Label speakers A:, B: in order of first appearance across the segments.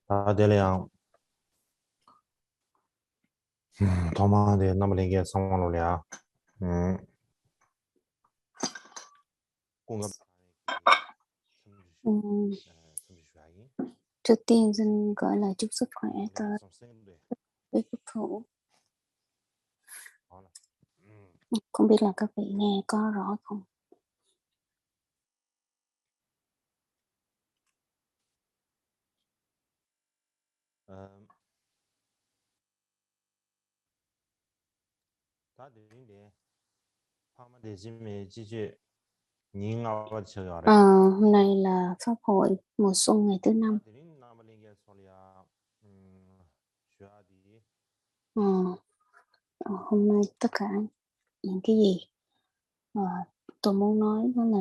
A: Đây là Thomas de Namalinge Samanolea. Cung cấp
B: Ừm, Trước tiên xin gửi lời chúc sức khỏe tới quý phật thủ. Không biết là các vị nghe có rõ không? Hôm nay là pháp hội mùa xuân ngày thứ 5. Hôm nay tất cả những cái gì tôi muốn nói đó là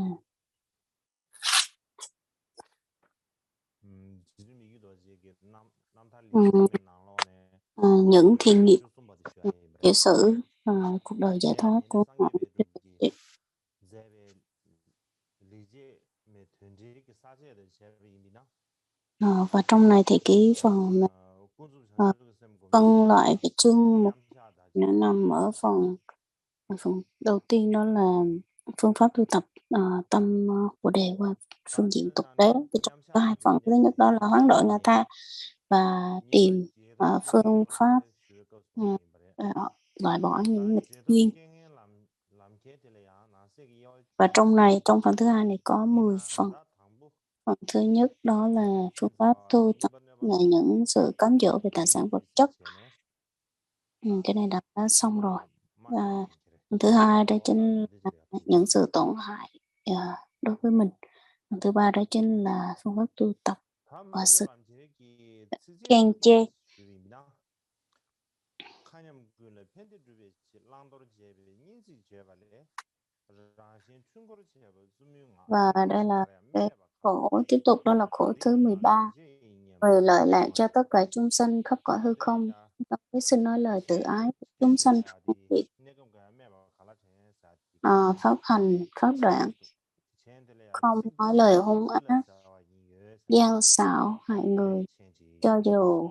B: những thiện nghiệp, tiểu sử cuộc đời giải thoát của ngài. Và trong này thì cái phần phân loại về chương một nó nằm ở phần đầu tiên, đó là phương pháp tu tập tâm Bồ đề qua phương diện tục đế. Thì trong có hai phần, thứ nhất đó là hoán đổi ngã tha và tìm phương pháp loại bỏ những nghịch duyên. Và trong này, trong phần thứ hai này có 10 phần. Phần thứ nhất đó là phương pháp tu tập là những sự cám dỗ về tài sản vật chất. Cái này đã xong rồi. Phần thứ hai đó chính là những sự tổn hại đối với mình. Phần thứ ba đó chính là phương pháp tu tập và sự khen chê. Và đây là cái khổ tiếp tục, đó là khổ thứ 13. Về lợi lạc cho tất cả chúng sanh khắp cõi hư không. Tôi xin nói lời tự ái chúng sanh việc pháp hành, pháp đoạn, không nói lời hung ác, gian xạo, hại người, cho dù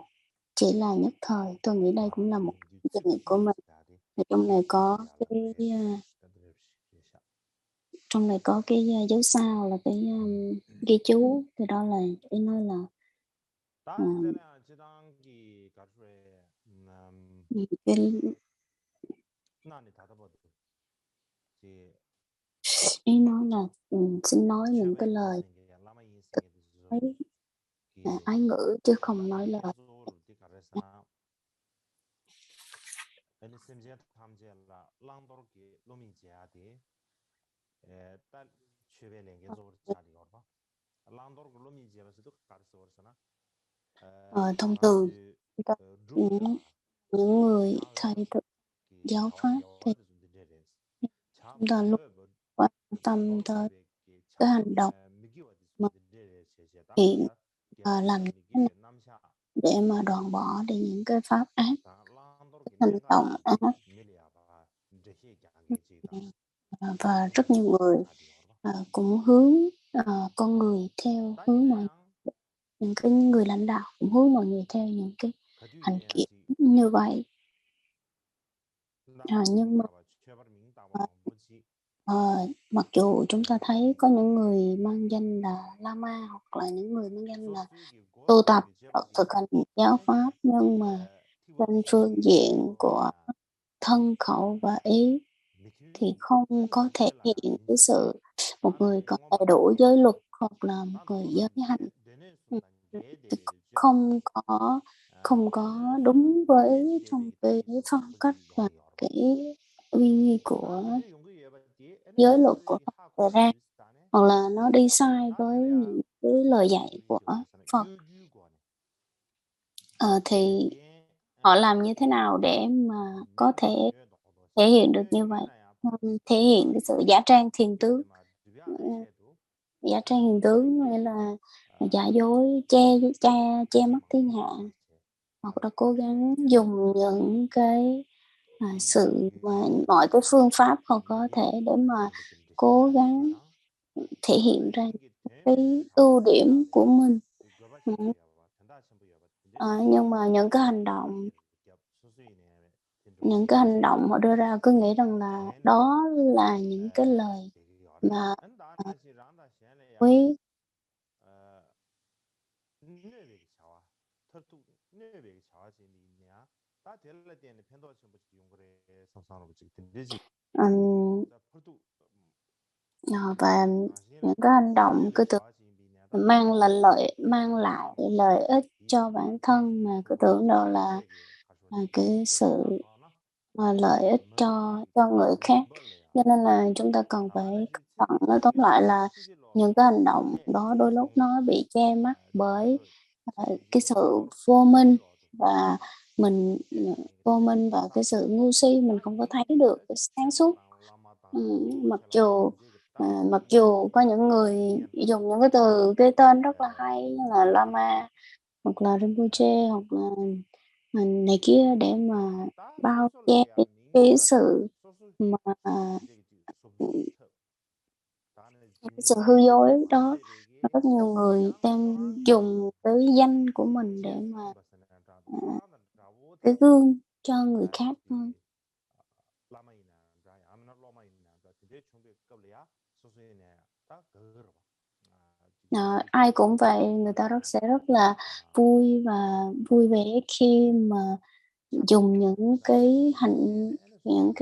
B: chỉ là nhất thời. Tôi nghĩ đây cũng là một kinh nghiệm của mình. Trong này có cái dấu sao là cái ghi chú, thì đó là cái nói là ý nói là xin nói những cái lời ái ngữ chứ không nói lời. Thông thường những người thầy giáo pháp thì chúng ta lúc quan tâm tới cái hành động mà hiện làm để mà đoạn bỏ đi những cái pháp ác, hành động ác. Và rất nhiều người cũng hướng con người theo hướng mọi những cái người lãnh đạo cũng hướng mọi người theo những cái hành kiểm như vậy. Nhưng mà mặc dù chúng ta thấy có những người mang danh là Lama hoặc là những người mang danh là tu tập thực hành giáo pháp, nhưng mà trên phương diện của thân khẩu và ý thì không có thể hiện cái sự một người có đầy đủ giới luật hoặc là một người giới hạnh, không có đúng với trong cái phong cách và cái uy nghi của giới luật của Phật đề ra, hoặc là nó đi sai với những cái lời dạy của Phật. Thì họ làm như thế nào để mà có thể thể hiện được như vậy, thể hiện cái sự giả trang thiền tướng, giả trang hiền tướng hay là giả dối che mắt thiên hạ, hoặc là cố gắng dùng những cái sự mà mọi cái phương pháp họ có thể để mà cố gắng thể hiện ra cái ưu điểm của mình. Nhưng mà những cái hành động họ đưa ra cứ nghĩ rằng là đó là những cái lời mà quý ừm, và những cái hành động cứ tưởng mang lại lợi ích cho bản thân mà cứ tưởng đâu là cái sự lợi ích cho người khác. Cho nên là chúng ta cần phải cẩn thận. Nói tóm lại là những cái hành động đó đôi lúc nó bị che mắt bởi cái sự vô minh và mình vô minh và cái sự ngu si, mình không có thấy được cái sáng suốt. Mặc dù có những người dùng những cái cái tên rất là hay như là Lama hoặc là Rinpoche hoặc là này kia để mà bao che cái sự mà cái sự hư dối đó. Rất nhiều người đang dùng cái danh của mình để mà cái gương cho người khác thôi. Ai cũng vậy, người ta sẽ rất là vui và vui vẻ khi mà dùng những cái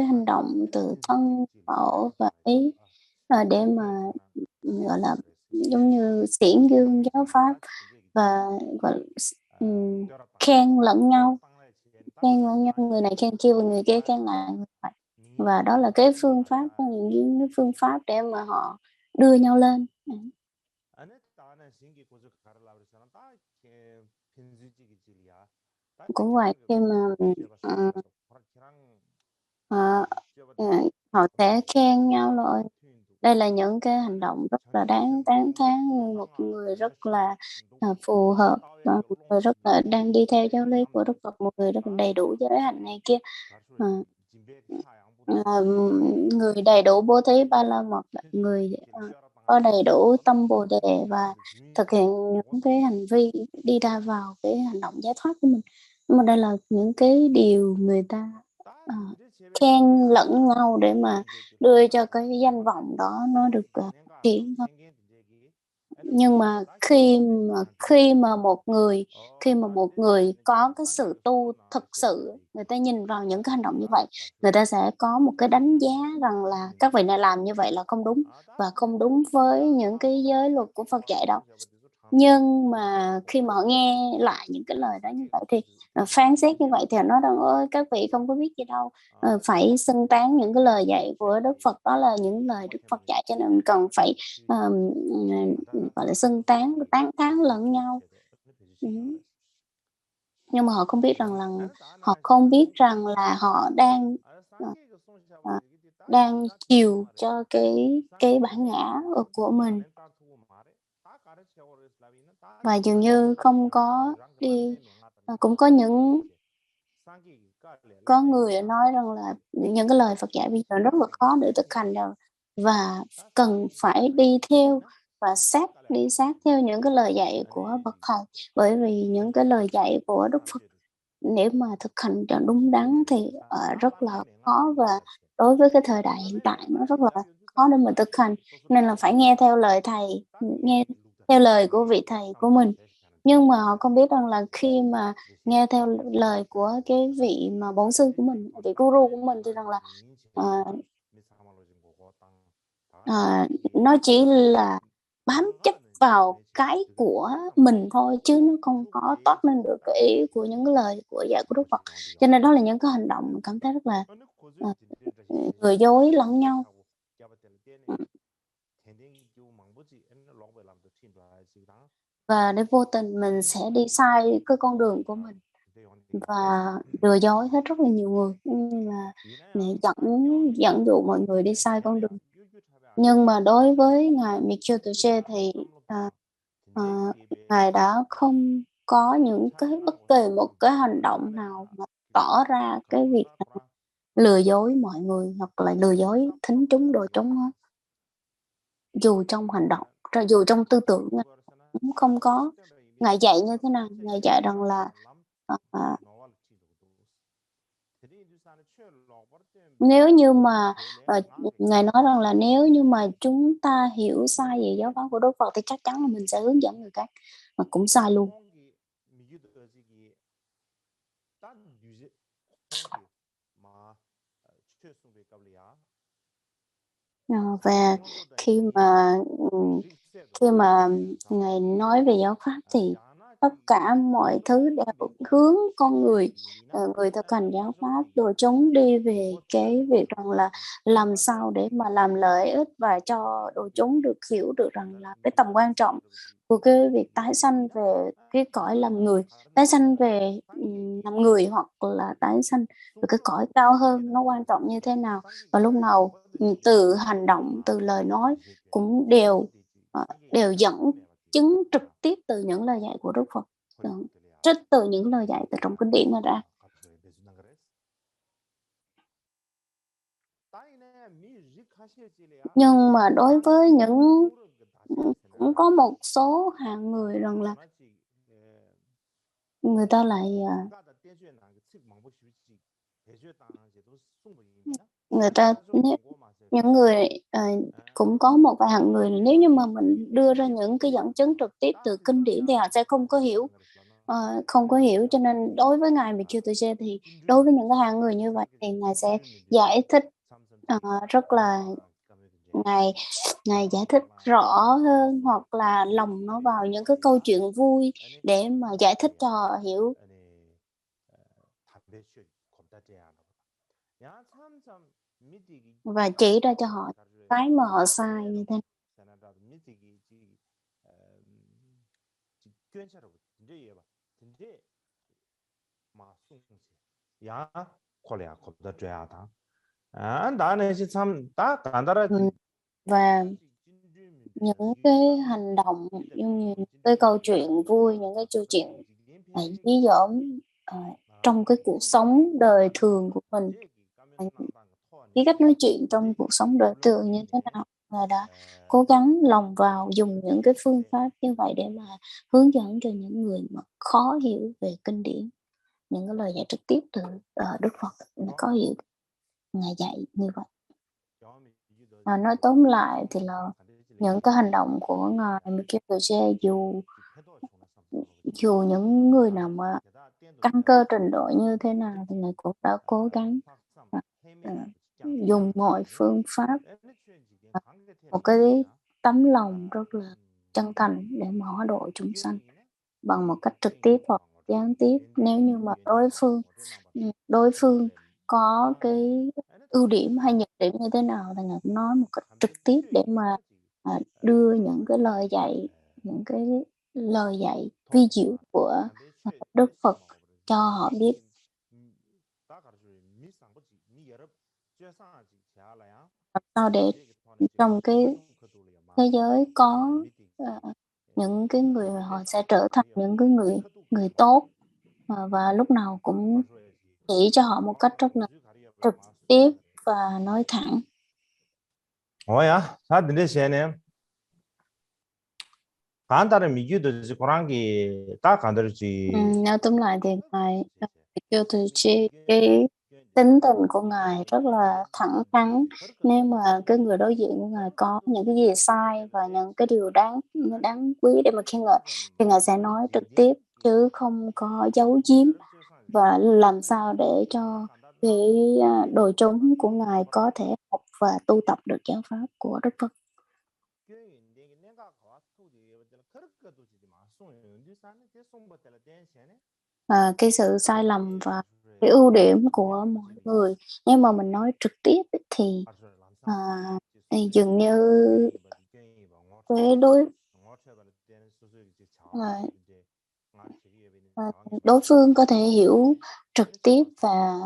B: hành động tự thân mẫu và ý để mà gọi là giống như xiển dương giáo pháp và gọi khen lẫn nhau, người này khen kia và người kia khen lại người vậy. Và đó là cái phương pháp, những cái phương pháp để mà họ đưa nhau lên. Cũng vậy, khi mà họ họ sẽ khen nhau rồi. Đây là những cái hành động rất là đáng tán thán, một người rất là phù hợp và một người rất là đang đi theo giáo lý của Đức Phật, một người rất là đầy đủ giới hạnh này kia. Người đầy đủ bố thí ba la mật, người có đầy đủ tâm bồ đề và thực hiện những cái hành vi đi ra vào cái hành động giải thoát của mình. Nhưng mà đây là những cái điều người ta khen lẫn nhau để mà đưa cho cái danh vọng đó nó được phát triển thôi. Nhưng mà khi mà một người có cái sự tu thực sự, người ta nhìn vào những cái hành động như vậy, người ta sẽ có một cái đánh giá rằng là các vị này làm như vậy là không đúng và không đúng với những cái giới luật của Phật dạy đâu. Nhưng mà khi mà họ nghe lại những cái lời đó như vậy thì phán xét như vậy thì họ nói rằng ơi các vị không có biết gì đâu, phải xưng tán những cái lời dạy của Đức Phật, đó là những lời Đức Phật dạy, cho nên mình cần phải gọi là xưng tán tán thán lẫn nhau. Nhưng mà họ không biết rằng là họ ờ, đang chiều cho cái bản ngã của mình, và dường như không có đi. Cũng có người nói rằng là những cái lời Phật dạy bây giờ rất là khó để thực hành rồi, và cần phải đi sát theo những cái lời dạy của bậc thầy, bởi vì những cái lời dạy của Đức Phật nếu mà thực hành cho đúng đắn thì rất là khó, và đối với cái thời đại hiện tại nó rất là khó để mà thực hành, nên là phải nghe theo lời thầy, nghe theo lời của vị thầy của mình. Nhưng mà họ không biết rằng là khi mà nghe theo lời của cái vị mà bổn sư của mình, vị guru của mình, thì rằng là ờ, ờ, nó chỉ là bám chấp vào cái của mình thôi, chứ nó không có toát lên được cái ý của những cái lời của dạy của Đức Phật. Cho nên đó là những cái hành động mình cảm thấy rất là lừa dối lẫn nhau. Và để vô tình mình sẽ đi sai cái con đường của mình và lừa dối hết rất là nhiều người, như là dẫn dụ mọi người đi sai con đường. Nhưng mà đối với ngài Michio Tuche thì à, ngài đã không có bất kỳ một cái hành động nào mà tỏ ra cái việc lừa dối mọi người hoặc là lừa dối thính chúng đồ chúng hết. Dù trong hành động, dù trong tư tưởng cũng không có. Ngài dạy như thế nào? Ngài dạy rằng là nếu như mà Ngài nói rằng là nếu như mà chúng ta hiểu sai về giáo pháp của Đức Phật thì chắc chắn là mình sẽ hướng dẫn người khác mà cũng sai luôn. Và khi mà Ngài nói về giáo pháp thì tất cả mọi thứ đều hướng con người thực hành giáo pháp rồi chúng đi về cái việc rằng là làm sao để mà làm lợi ích và cho đội chúng được hiểu được rằng là cái tầm quan trọng của cái việc tái sanh về cái cõi làm người, tái sanh về làm người hoặc là tái sanh về cái cõi cao hơn nó quan trọng như thế nào, và lúc nào từ hành động, từ lời nói cũng đều dẫn chứng trực tiếp từ những lời dạy của Đức Phật, trích từ những lời dạy từ trong kinh điển mà ra. Nhưng mà đối với cũng có một số hạng người rằng là người ta lại những người cũng có một vài hạng người nếu như mà mình đưa ra những cái dẫn chứng trực tiếp từ kinh điển thì họ sẽ không có hiểu, cho nên đối với ngài Mikkyutoje thì đối với những cái hạng người như vậy thì ngài sẽ giải thích rất là ngài giải thích rõ hơn, hoặc là lồng nó vào những cái câu chuyện vui để mà giải thích cho họ hiểu và chỉ ra cho họ cái mà họ sai như thế. Và những cái hành động như cái câu chuyện vui, những cái câu chuyện dí dỏm trong cái cuộc sống đời thường của mình, cái cách nói chuyện trong cuộc sống đời thường như thế nào, Ngài đã cố gắng lồng vào dùng những cái phương pháp như vậy để mà hướng dẫn cho những người mà khó hiểu về kinh điển, những cái lời dạy trực tiếp từ Đức Phật có hiểu Ngài dạy như vậy. Nói tóm lại thì là những cái hành động của Ngài Mikkyutoje dù những người nào mà căn cơ trình độ như thế nào thì Ngài cũng đã cố gắng dùng mọi phương pháp, một cái tấm lòng rất là chân thành để mà hóa độ chúng sanh bằng một cách trực tiếp hoặc gián tiếp. Nếu như mà đối phương có cái ưu điểm hay nhược điểm như thế nào thì Ngài cũng nói một cách trực tiếp để mà đưa những cái lời dạy vi diệu của Đức Phật cho họ biết. Làm sao để trong cái thế giới có những cái người họ sẽ trở thành những cái người tốt và lúc nào cũng chỉ cho họ một cách rất là trực tiếp và nói thẳng.
A: Oya, 다 들으시네. 간단한 미규도 고랑기 딱 간다르지.
B: Nói tóm lại thì ngài Mikkyutoje, cái tính tình của ngài rất là thẳng thắn. Nếu mà cái người đối diện của ngài có những cái gì sai và những cái điều đáng quý để mà khen ngợi thì ngài sẽ nói trực tiếp chứ không có giấu giếm, và làm sao để cho cái đội chúng của ngài có thể học và tu tập được giáo pháp của Đức Phật. Cái sự sai lầm và cái ưu điểm của mọi người, nếu mà mình nói trực tiếp thì dường như cái đối phương có thể hiểu trực tiếp và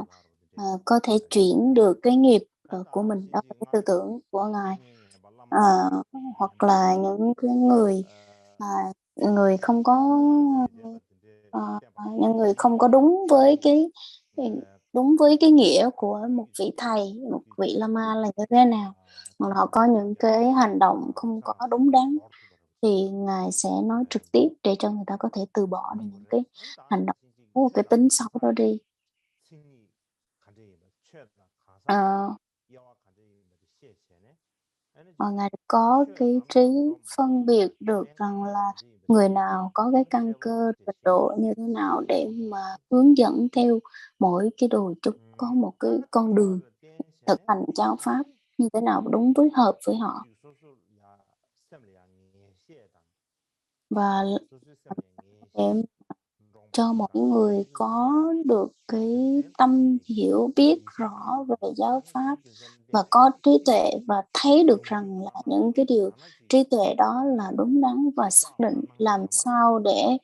B: có thể chuyển được cái nghiệp của mình, đó là cái tư tưởng của ngài, hoặc là những cái người không có những người không có đúng với cái nghĩa của một vị thầy, một vị lama là như thế nào, mà họ có những cái hành động không có đúng đắn thì Ngài sẽ nói trực tiếp để cho người ta có thể từ bỏ đi những cái hành động xấu, cái tính xấu đó đi. Ờ, Ngài có cái trí phân biệt được rằng là người nào có cái căn cơ trình độ như thế nào để mà hướng dẫn theo mỗi cái đồ chúng có một cái con đường thực hành giáo pháp như thế nào đúng với hợp với họ và để cho mọi người có được cái tâm hiểu biết rõ về giáo pháp và có trí tuệ và thấy được rằng là những cái điều trí tuệ đó là đúng đắn và xác định làm sao để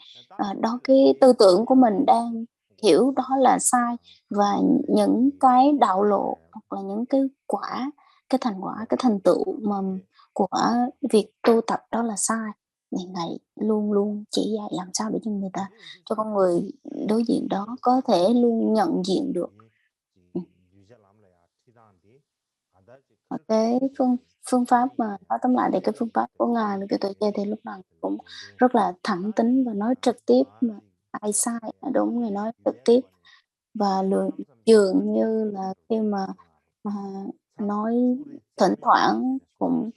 B: đó cái tư tưởng của mình đang hiểu đó là sai và những cái đạo lộ hoặc là những cái quả, cái thành quả, cái thành tựu mà của việc tu tập đó là sai. Thì Ngài luôn luôn chỉ dạy làm sao để cho người ta, cho con người đối diện đó có thể luôn nhận diện được. Cái phương pháp mà nói tóm lại thì cái phương pháp của Ngài là cái tuổi trẻ thì lúc nào cũng rất là thẳng tính và nói trực tiếp mà ai sai đúng Ngài nói trực tiếp và dường như là khi mà à, nói thỉnh thoảng cũng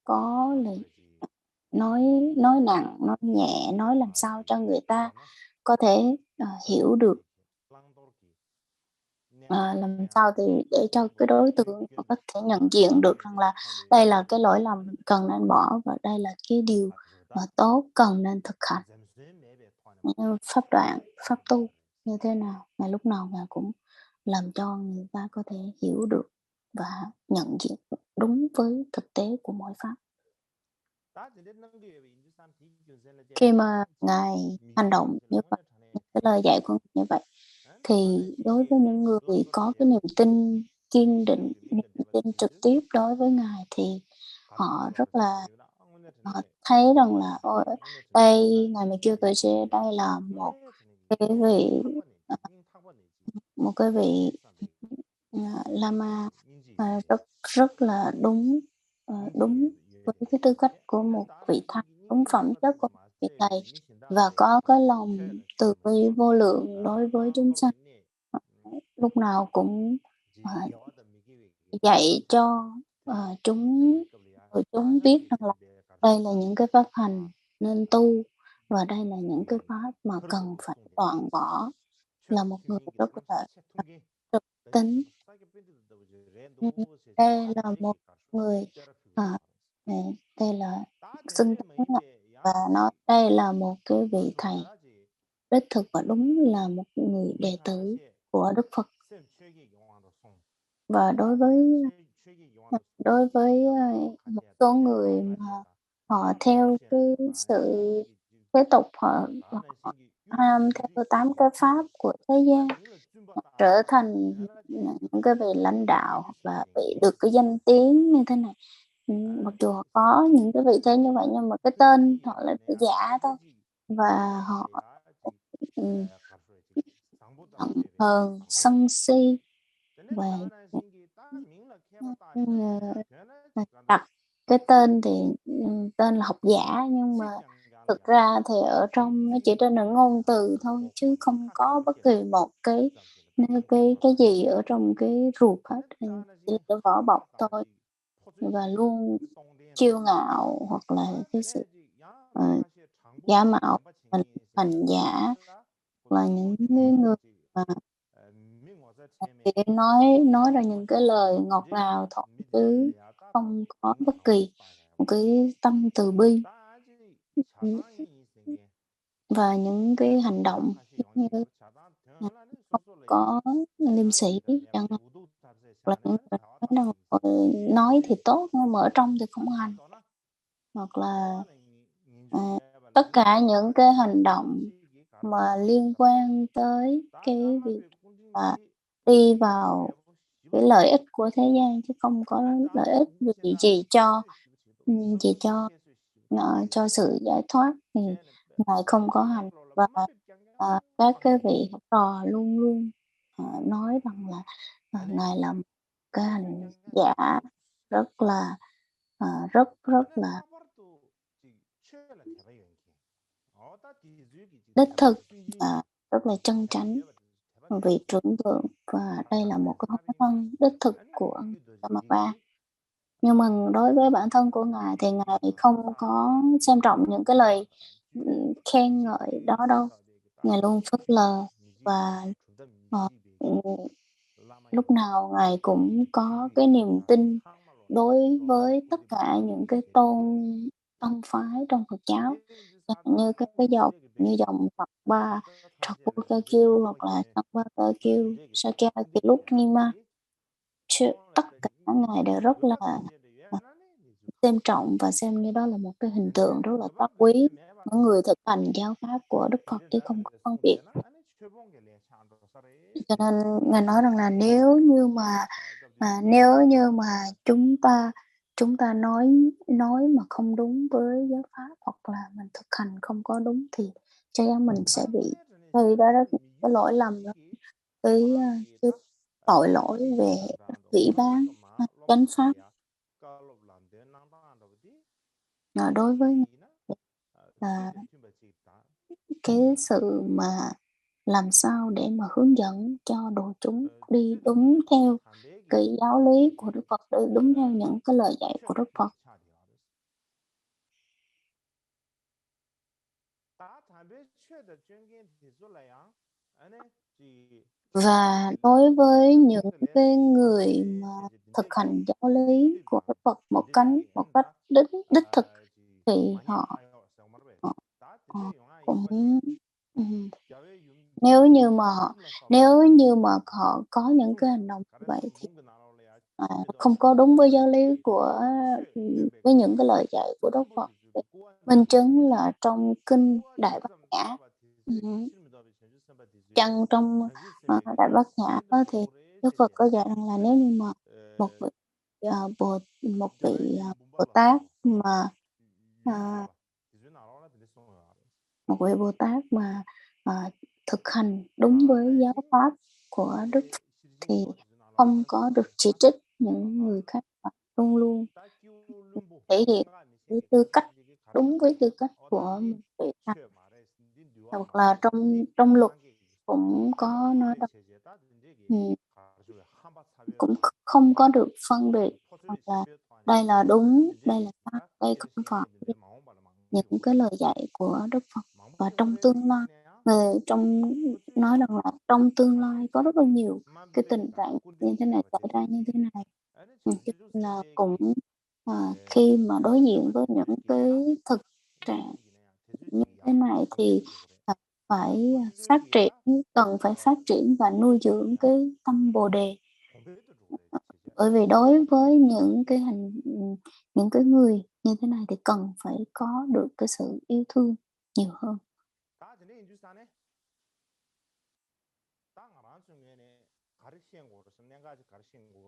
B: có là nói nặng, nói nhẹ, nói làm sao cho người ta có thể hiểu được làm sao thì để cho cái đối tượng họ có thể nhận diện được rằng là đây là cái lỗi lầm cần nên bỏ và đây là cái điều mà tốt cần nên thực hành. Như pháp đoạn, pháp tu như thế nào, mà lúc nào Ngài cũng làm cho người ta có thể hiểu được và nhận diện đúng với thực tế của mỗi pháp. Khi mà Ngài hành động như vậy, những cái lời dạy của Ngài như vậy, thì đối với những người có cái niềm tin kiên định, niềm tin trực tiếp đối với Ngài thì họ rất là họ thấy rằng là ôi, đây Ngài mới kêu tôi sẽ đây là một cái vị ờ, một cái vị Lama rất rất là đúng đúng với cái tư cách của một vị thầy, đúng phẩm chất của một vị thầy và có cái lòng từ bi vô lượng đối với chúng sanh. Ờ, Lúc nào cũng ờ, dạy cho người chúng biết rằng là đây là những cái pháp hành nên tu và đây là những cái pháp mà cần phải đoạn bỏ, là một người rất là trực tính. Đây là một người à, đây là xưng tánh và nói đây là một cái vị thầy đích thực và đúng là một người đệ tử của Đức Phật. Và đối với một số người mà họ theo cái sự thế tục, họ ham theo 8 cái pháp của thế gian, trở thành những cái vị lãnh đạo hoặc là vị được cái danh tiếng như thế này. Mặc dù họ có những cái vị thế như vậy nhưng mà cái tên họ là giả thôi và họ ừm, giận hờn, sân si và đặt cái tên thì tên là học giả nhưng mà thực ra thì ở trong nó chỉ trên là ngôn từ thôi chứ không có bất kỳ một cái gì ở trong cái ruột hết, chỉ là cái vỏ bọc thôi và luôn kiêu ngạo hoặc là cái sự giả mạo mình thành giả là những cái người mà thì nói ra những cái lời ngọt ngào thôi chứ không có bất kỳ một cái tâm từ bi. Ừm, và những cái hành động giống như là không có liêm sỉ chẳng hạn, hoặc là những người nói rằng nói thì tốt nhưng mà ở trong thì không hành, hoặc là ờ, tất cả những cái hành động mà liên quan tới cái việc là đi vào cái lợi ích của thế gian chứ không có lợi ích gì cho gì cho sự giải thoát thì Ngài không có hành. Và các cái vị học trò luôn luôn nói rằng là Ngài là một cái hành giả rất là rất rất là đích thực và rất là chân chánh vị trưởng tượng, và đây là một cái hóa thân đích thực của Gautama. Nhưng mà đối với bản thân của Ngài thì Ngài không có xem trọng những cái lời khen ngợi đó đâu. Ngài luôn phớt lờ và lúc nào Ngài cũng có cái niềm tin đối với tất cả những cái tông phái trong Phật giáo, chẳng hạn như cái dòng như dòng Phật Ba, Thakura hoặc là Sambhava Sakyamuni, tất cả Ngài đều rất là xem trọng và xem như đó là một cái hình tượng rất là cao quý, những người thực hành giáo pháp của Đức Phật chứ không có phân biệt. Cho nên Ngài nói rằng là nếu như mà chúng ta nói mà không đúng với giáo pháp, hoặc là mình thực hành không có đúng, thì chắc chắn mình sẽ bị gây ra rất cái lỗi lầm đó, cái tội lỗi về phỉ báng chánh pháp. Đối với là cái sự mà làm sao để mà hướng dẫn cho đồ chúng đi đúng theo cái giáo lý của Đức Phật, đi đúng theo những cái lời dạy của Đức Phật. Và đối với những cái người mà thực hành giáo lý của Đức Phật một cách đích thực, thì họ cũng nếu như mà họ có những cái hành động như vậy thì không có đúng với giáo lý của với những cái lời dạy của Đức Phật. Minh chứng là trong kinh Đại Bát Nhã, trong Đại Bát Nhã đó, thì Đức Phật có dạy rằng là nếu như mà một vị Bồ Tát mà một vị Bồ Tát mà thực hành đúng với giáo pháp của Đức Phật thì không có được chỉ trích những người khác, và luôn luôn thể hiện với tư cách đúng với tư cách của một vị thánh. Hoặc là trong luật cũng có nói rằng cũng không có được phân biệt hoặc là đây là đúng, đây là sai, đây không phải những cái lời dạy của Đức Phật. Và trong tương lai, nói rằng là trong tương lai có rất là nhiều cái tình trạng như thế này xảy ra như thế này. Cho nên là cũng khi mà đối diện với những cái thực trạng như thế này thì phải cần phải phát triển và nuôi dưỡng cái tâm Bồ đề. Bởi vì đối với những cái người như thế này thì cần phải có được cái sự yêu thương nhiều hơn.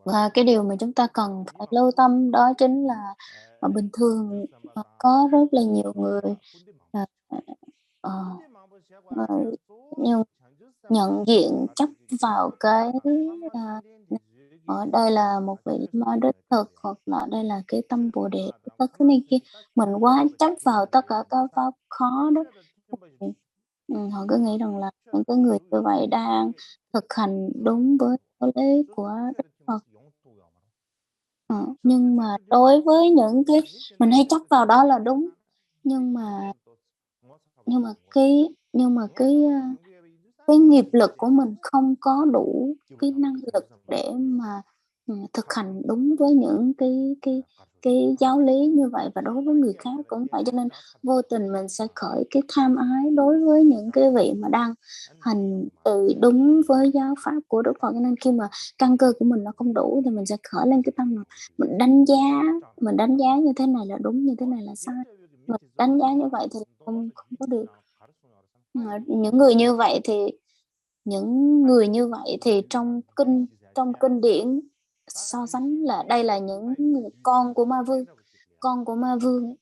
B: Và cái điều mà chúng ta cần phải lưu tâm đó chính là bình thường có rất là nhiều người nhận diện chấp vào cái ở đây là một vị ma đích thực, hoặc là đây là cái tâm Bồ đề, tất cái này kia, mình quá chấp vào tất cả các pháp khó đó. Họ cứ nghĩ rằng là những cái người như vậy đang thực hành đúng với giáo lý của Đức Phật. Nhưng mà đối với những cái mình hay chấp vào đó là đúng, nhưng mà cái nghiệp lực của mình không có đủ cái năng lực để mà thực hành đúng với những cái giáo lý như vậy, và đối với người khác cũng vậy. Cho nên vô tình mình sẽ khởi cái tham ái đối với những cái vị mà đang hành đúng với giáo pháp của Đức Phật. Cho nên khi mà căn cơ của mình nó không đủ thì mình sẽ khởi lên cái tâm là mình đánh giá như thế này là đúng, như thế này là sai. Mình đánh giá như vậy thì không có được. Những người như vậy thì trong kinh điển so sánh là đây là những con của ma vương.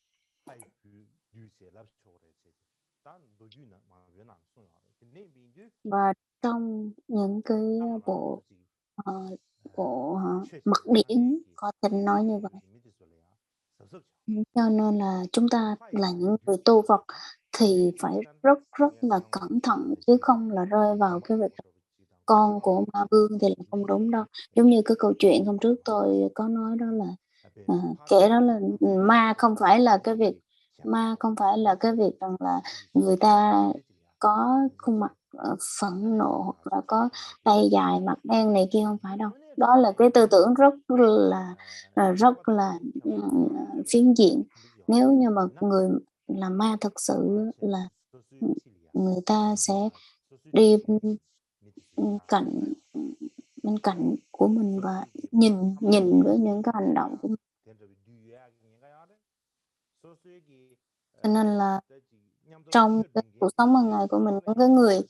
B: Và trong những cái bộ mật điển có tình nói như vậy. Cho nên là chúng ta là những người tu Phật thì phải rất rất là cẩn thận, chứ không là rơi vào cái việc con của ma vương thì là không đúng đâu. Giống như cái câu chuyện hôm trước tôi có nói đó là, kể đó là, ma không phải là cái việc rằng là người ta có khuôn mặt, phẫn nộ hoặc là có tay dài, mặt đen này kia, không phải đâu. Đó là cái tư tưởng rất là, phiến diện. Nếu như mà người là ma thực sự á là, người ta sẽ đi, cạnh bên cạnh của mình và nhìn nhìn với những cái hành động của mình. Cho nên là trong cái cuộc sống hàng ngày của mình, những cái người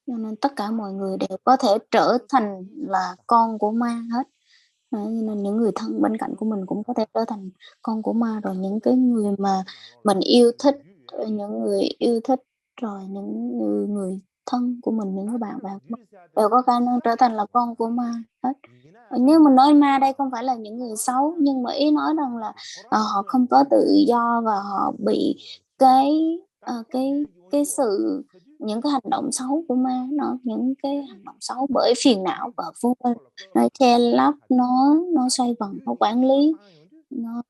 B: cho nên tất cả mọi người đều có thể trở thành là con của ma hết. Cho nên những người thân bên cạnh của mình cũng có thể trở thành con của ma, rồi những cái người mà mình yêu thích, những người yêu thích, rồi những người thân của mình, những cái bạn bè của mình đều có khả năng trở thành là con của ma hết. Nếu mình nói ma đây không phải là những người xấu, nhưng mà ý nói rằng là, họ không có tự do và họ bị cái, cái sự những cái hành động xấu của ma, những cái hành động xấu bởi phiền não và vô minh, nó che lấp, nó xoay vần, nó quản lý, nó,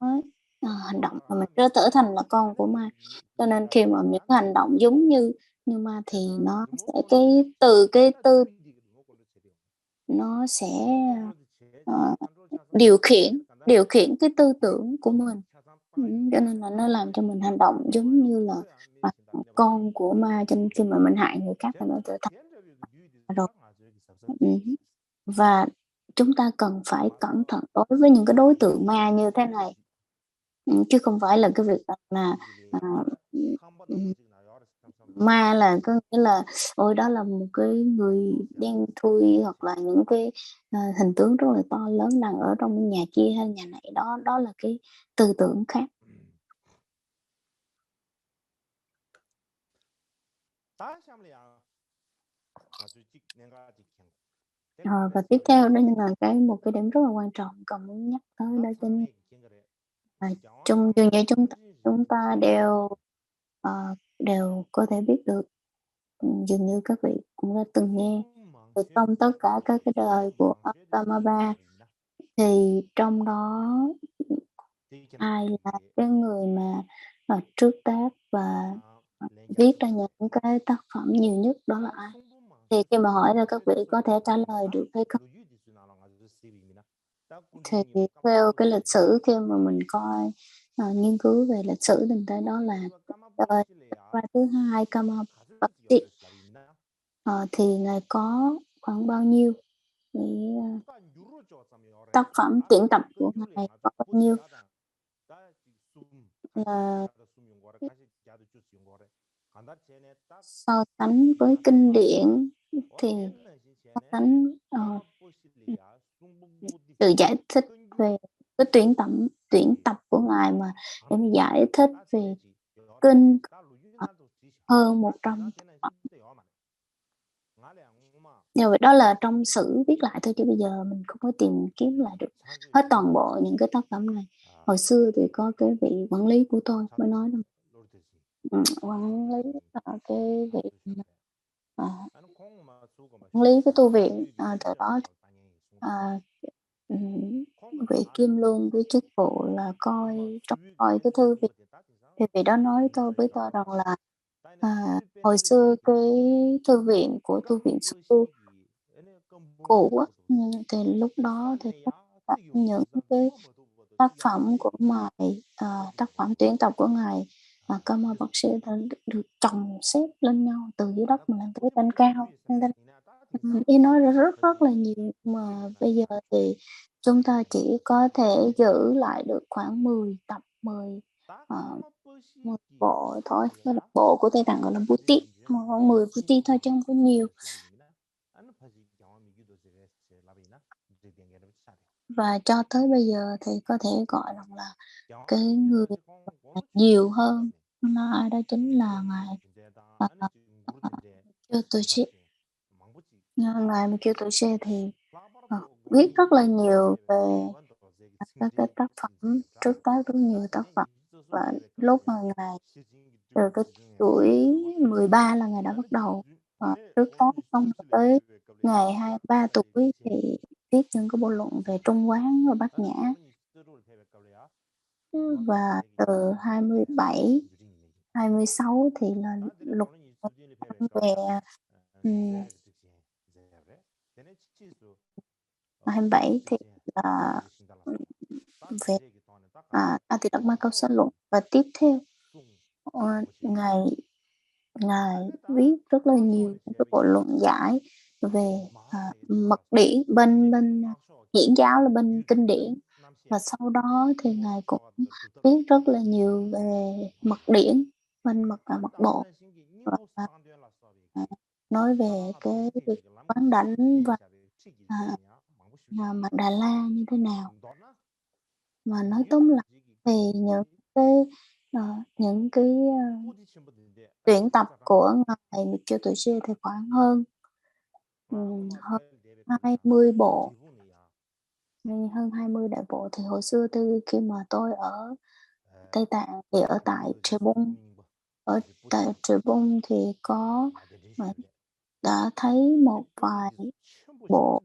B: hành động và mình trở thành là con của ma. Cho nên khi mà những hành động giống như ma thì nó sẽ cái nó sẽ, ờ, điều khiển cái tư tưởng của mình. Cho nên là nó làm cho mình hành động giống như là, con của ma, cho nên khi mà mình hại người khác thì nó trở thành rồi. Hứm. Và chúng ta cần phải cẩn thận đối với những cái đối tượng ma như thế này, chứ không phải là cái việc rằng là, à, ừm, ma là có nghĩa là, ôi, đó là một cái người đen thui hoặc là những cái, hình tướng rất là to lớn đang ở trong nhà kia hay nhà này, đó là cái tư tưởng khác. Ờ, và tiếp theo đó là một cái điểm rất là quan trọng cần muốn nhắc tới đó chính là dường như chúng ta đều có thể biết được, dường như các vị cũng đã từng nghe từ trong tất cả các cái đời của Amitabha, thì trong đó, ai là cái người mà, trước tác và, viết ra những cái tác phẩm nhiều nhất, đó là ai? Thì khi mà hỏi ra các vị có thể trả lời được hay không? Thì theo cái lịch sử khi mà mình coi, nghiên cứu về lịch sử tình thế đó là đời Ra thứ hai Kamabakshi, thì Ngài có khoảng bao nhiêu cái, tác phẩm tuyển tập của Ngài có bao nhiêu? Là so sánh với kinh điển thì so sánh, tự giải thích về cái tuyển tập của Ngài mà để mà giải thích về kinh, hơn 100 tác phẩm. Nhờ vậy đó là trong sử viết lại thôi chứ bây giờ mình không có tìm kiếm lại được hết toàn bộ những cái tác phẩm này. Hồi xưa thì có cái vị quản lý của tôi mới nói rằng, quản lý, cái vị mà, quản lý cái tu viện, từ đó, à, ừm, vị kiêm luôn cái chức vụ là trông coi cái thư viện. Thì vị đó nói với tôi rằng là, hồi xưa cái thư viện của tu viện Xu cũ á, thì lúc đó thì tất cả những cái tác phẩm của Ngài, tác phẩm tuyển tập của Ngài, Kama Bác Sĩ đã được chồng xếp lên nhau từ dưới đất mà lên tới trên cao, lên trên ý nói ra rất rất là nhiều, mà bây giờ thì chúng ta chỉ có thể giữ lại được khoảng 10 tập, 10 bộ thôi, tức là bộ của Tây Tạng gọi là Bhuti, mà khoảng 10 Bhuti thôi chứ không có nhiều. Và cho tới bây giờ thì có thể gọi rằng là cái người mà nhiều hơn là ai, đó chính là ngài, Kyotoshi. Ngài Kyotoshi thì, viết rất là nhiều về các cái tác phẩm trước tác rất nhiều tác phẩm, và lúc mà Ngài từ cái tuổi 13 là Ngài đã bắt đầu trước tác, xong rồi tới ngày 23 tuổi thì viết những cái bộ luận về Trung Quán và Bát Nhã. Và từ 27, 26 thì là lục về 27 thì là về A Tỳ Đắc Ma Cao Sát Luận, và tiếp theo ngài viết rất là nhiều cái bộ luận giải về mật điển, bên hiển giáo là bên kinh điển, và sau đó thì ngài cũng viết rất là nhiều về mật điển, bên mật bộ, và nói về cái việc quán đảnh và Mật Đà La như thế nào. Mà nói tóm lại về những cái tuyển tập của ngài Mitchell Tuệ Sư thì khoảng hơn 20 bộ, hơn 20 đại bộ. Thì hồi xưa khi mà tôi ở Tây Tạng thì ở tại Trebung, thì có đã thấy một vài bộ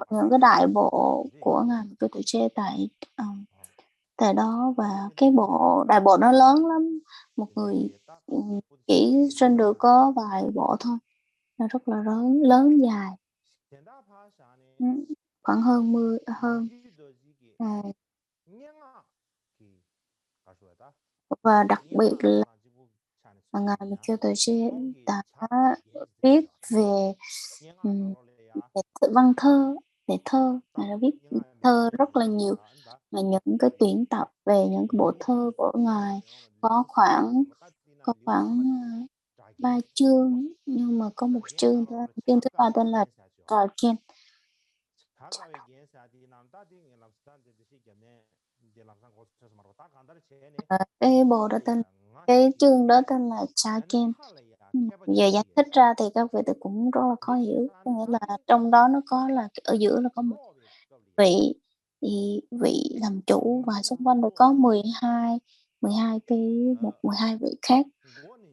B: những cái đại bộ của ngài Mitchell Tuệ Sư tại đó, và cái đại bộ nó lớn lắm, một người chỉ sinh được có vài bộ thôi, nó rất là lớn dài, khoảng hơn và đặc biệt là ngài Mitchell Tuệ Sư đã viết về văn thơ, về thơ. Ngài đã viết thơ rất là nhiều, và những cái tuyển tập về những cái bộ thơ của ngài có khoảng 3 chương, nhưng mà có một chương thứ ba tên là Trà Kiên. Cái chương đó tên là Trà Kiên. Giờ giải thích ra thì các vị cũng rất là khó hiểu, có nghĩa là trong đó nó có là ở giữa là có một vị làm chủ, và xung quanh rồi có 12 vị khác.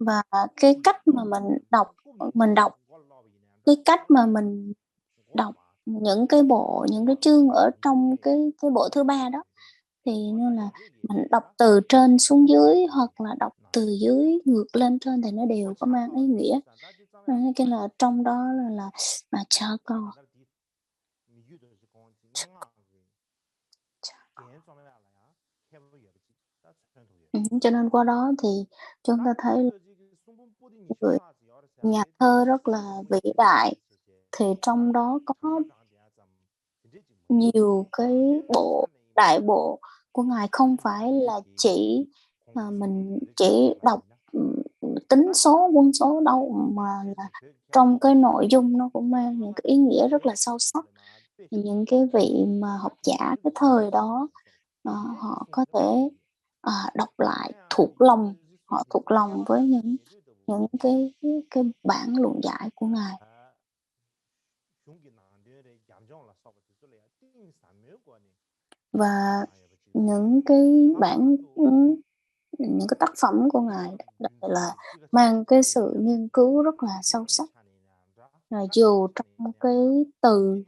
B: Và cái cách mà mình đọc cái cách mà mình đọc những cái chương ở trong cái bộ thứ ba đó, thì nên là mình đọc từ trên xuống dưới hoặc là đọc từ dưới ngược lên trên thì nó đều có mang ý nghĩa. Cái là trong đó là cha câu. Cho nên qua đó thì chúng ta thấy người nhà thơ rất là vĩ đại, thì trong đó có nhiều cái đại bộ của ngài, không phải là chỉ mình chỉ đọc tính số quân số đâu, mà là trong cái nội dung nó cũng mang những cái ý nghĩa rất là sâu sắc. Những cái vị mà học giả cái thời đó họ có thể đọc lại họ thuộc lòng với những cái bản luận giải của ngài. Và những cái những cái tác phẩm của ngài là mang cái sự nghiên cứu rất là sâu sắc, là dù trong cái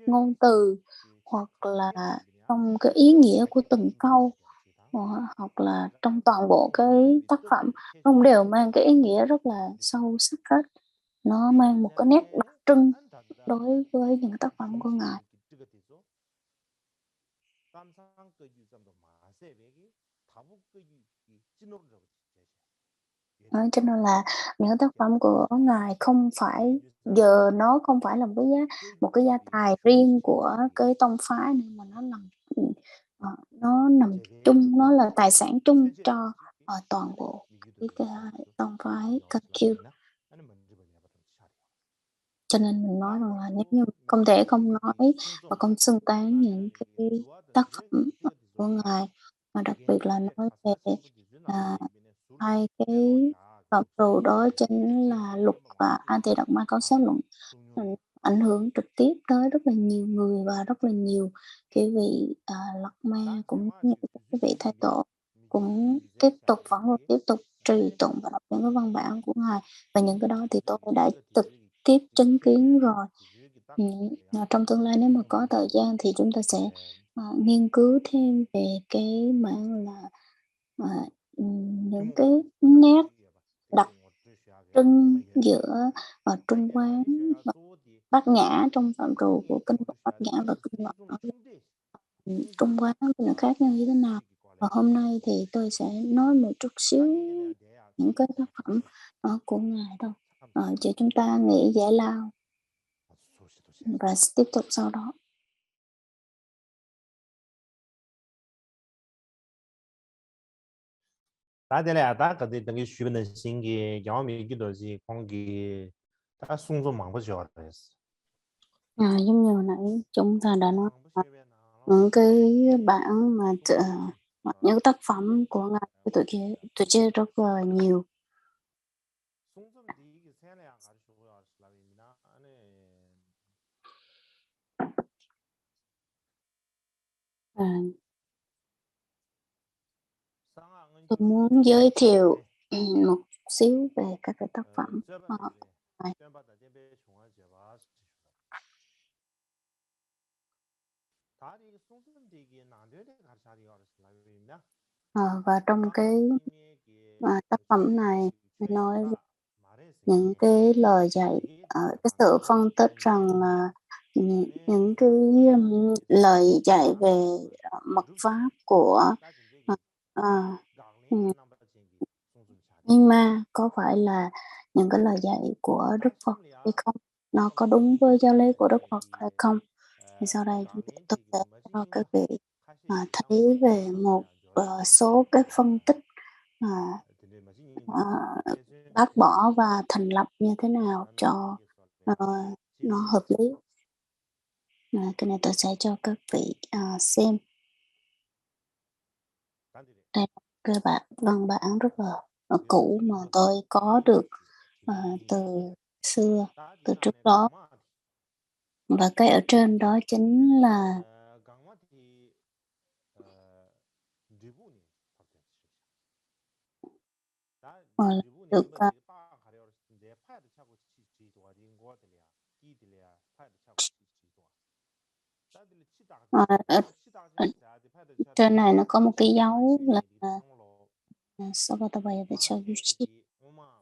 B: ngôn từ hoặc là trong cái ý nghĩa của từng câu, hoặc là trong toàn bộ cái tác phẩm, nó đều mang cái ý nghĩa rất là sâu sắc hết. Nó mang một cái nét đặc trưng đối với những tác phẩm của ngài. Cho nên là những tác phẩm của ngài không phải là một cái gia tài riêng của cái tông phái nữa, mà nó nằm chung, nó là tài sản chung cho toàn bộ cái tông phái Kakyu. Cho nên mình nói rằng là nếu như không thể không nói và không xưng tán những cái tác phẩm của ngài, mà đặc biệt là nói về hai cái phẩm đồ đó chính là Lục và A Tỳ Đặc Ma Cáo Sát Luận. ảnh hưởng trực tiếp tới rất là nhiều người và rất là nhiều cái vị Lạt Ma cũng như các cái vị Thái Tổ cũng tiếp tục vẫn luôn tiếp tục trì tụng và đọc những cái văn bản của Ngài, và những cái đó thì tôi đã trực tiếp chứng kiến rồi. Trong tương lai nếu mà có thời gian thì chúng ta sẽ nghiên cứu thêm về cái mảng là những cái nét đặc trưng giữa Trung Quán và Bát Nhã trong phạm trù của kinh Phật Bát Nhã và kinh Phật ở Trung Quán nó khác nhau như thế nào. Và hôm nay thì tôi sẽ nói một chút xíu những cái tác phẩm của Ngài đâu, cho chúng ta nghĩ giải lao và tiếp tục sau đó.
A: 大家俩大搿啲等于徐本的新嘅杨明嘅就是講嘅，他送咗忙不少的是。
B: Giống như hồi nãy chúng ta đã nói những cái bản mà những tác phẩm của Ngài tôi chơi rất là nhiều. Tôi muốn giới thiệu một xíu về các cái tác phẩm của Ngài. Và trong cái tác phẩm này nói những cái lời dạy, cái sự phân tích rằng là những cái lời dạy về mật pháp của Myanmar có phải là những cái lời dạy của Đức Phật hay không? Nó có đúng với giáo lý của Đức Phật hay không? Thì sau đây tôi sẽ cho các vị thấy về một số cái phân tích bác bỏ và thành lập như thế nào cho nó hợp lý. Cái này tôi sẽ cho các vị xem. Đây là cái văn bản rất là cũ mà tôi có được từ xưa, từ trước đó. Và cái ở trên đó chính là được trên này nó có một cái dấu là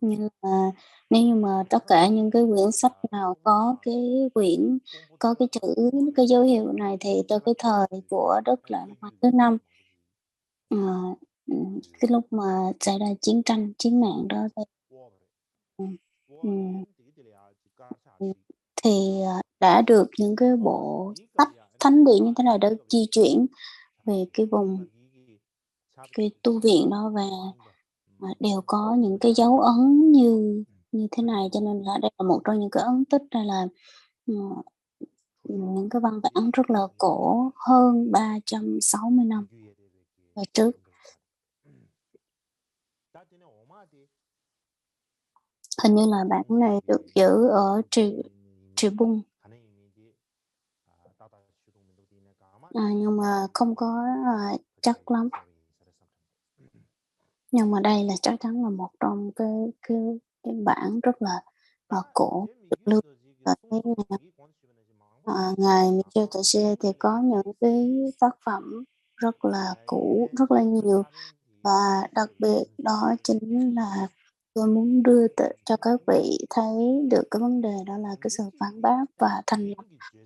B: nhưng mà nếu như mà tất cả những cái quyển sách nào có cái quyển có cái chữ cái dấu hiệu này thì từ cái thời của Đức Lệ Hoàng thứ 5, cái lúc mà xảy ra chiến nạn đó thì đã được những cái bộ sách thánh điển như thế này được di chuyển về cái vùng cái tu viện đó, và đều có những cái dấu ấn như thế này, cho nên là đây là một trong những cái ấn tích đây là những cái văn bản rất là cổ, hơn 360 năm về trước. Hình như là bản này được giữ ở Trì Bung, nhưng mà không có chắc lắm. Nhưng mà đây là chắc chắn là một trong cái bản rất là cổ được lưu ở ngài Michio Tse thì có những cái tác phẩm rất là cũ, rất là nhiều, và đặc biệt đó chính là tôi muốn đưa cho các vị thấy được cái vấn đề đó là cái sự phản bác và thành lập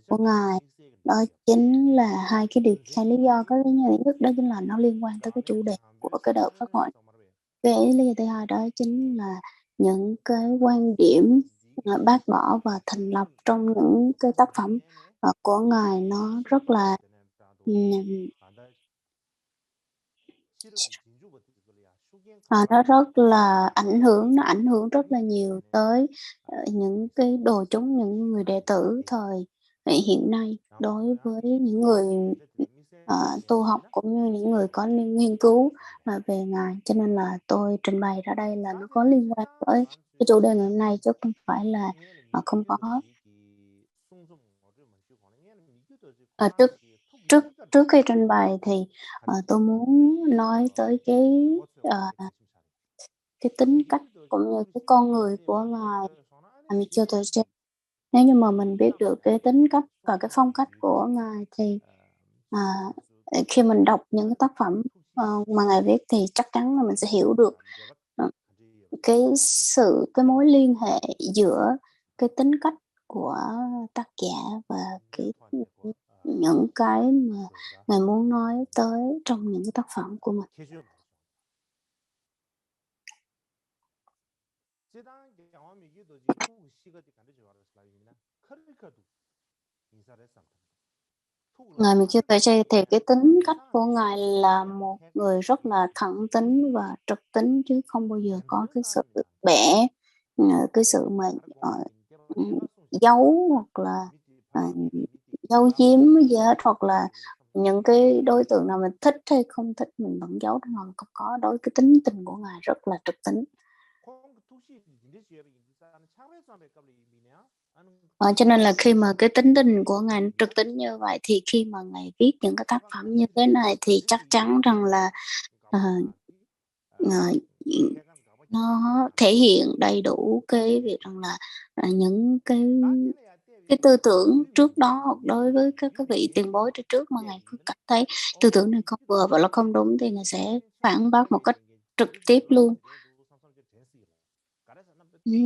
B: của ngài. Đó chính là hai lý do. Cái lý do nhất đó chính là nó liên quan tới cái chủ đề của cái đợt phát hội. Cái lý do thứ hai đó chính là những cái quan điểm bác bỏ và thành lập trong những cái tác phẩm của ngài nó rất là nó rất là nó ảnh hưởng rất là nhiều tới những cái đồ chúng, những người đệ tử thời hiện nay, đối với những người tu học cũng như những người có nghiên cứu về ngài. Cho nên là tôi trình bày ra đây là nó có liên quan với cái chủ đề ngày hôm nay, chứ không phải là không có. trước trước trước khi trình bày thì tôi muốn nói tới cái tính cách cũng như cái con người của ngài Mikio Toje. Nếu như mà mình biết được cái tính cách và cái phong cách của ngài thì khi mình đọc những cái tác phẩm mà ngài viết thì chắc chắn là mình sẽ hiểu được cái mối liên hệ giữa cái tính cách của tác giả và những cái mà ngài muốn nói tới trong những cái tác phẩm của mình. Ngài Mikio Toje thì cái tính cách của ngài là một người rất là thẳng tính và trực tính, chứ không bao giờ có cái sự bẻ, cái sự mà giấu hoặc là giấu giếm gì hết, hoặc là những cái đối tượng nào mình thích hay không thích mình vẫn giấu trong lòng, không có. Đối cái tính tình của ngài rất là trực tính. Cho nên là khi mà cái tính tình của ngài trực tính như vậy thì khi mà ngài viết những cái tác phẩm như thế này thì chắc chắn rằng là nó thể hiện đầy đủ cái việc rằng là những cái tư tưởng trước đó, hoặc đối với các vị tiền bối trước mà ngài cứ cảm thấy tư tưởng này không vừa và nó không đúng thì ngài sẽ phản bác một cách trực tiếp luôn.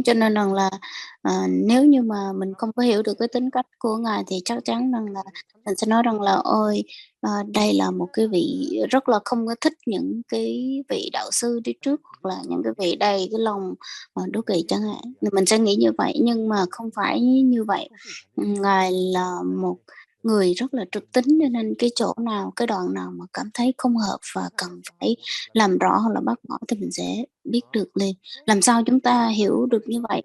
B: Cho nên rằng là nếu như mà mình không có hiểu được cái tính cách của ngài thì chắc chắn rằng là mình sẽ nói rằng là ôi đây là một cái vị rất là không có thích những cái vị đạo sư đi trước, hoặc là những cái vị đầy cái lòng đố kỵ chẳng hạn. Mình sẽ nghĩ như vậy, nhưng mà không phải như vậy. Ngài là một người rất là trực tính, cho nên cái chỗ nào, cái đoạn nào mà cảm thấy không hợp và cần phải làm rõ hoặc là bác bỏ thì mình sẽ biết được liền. Làm sao chúng ta hiểu được như vậy?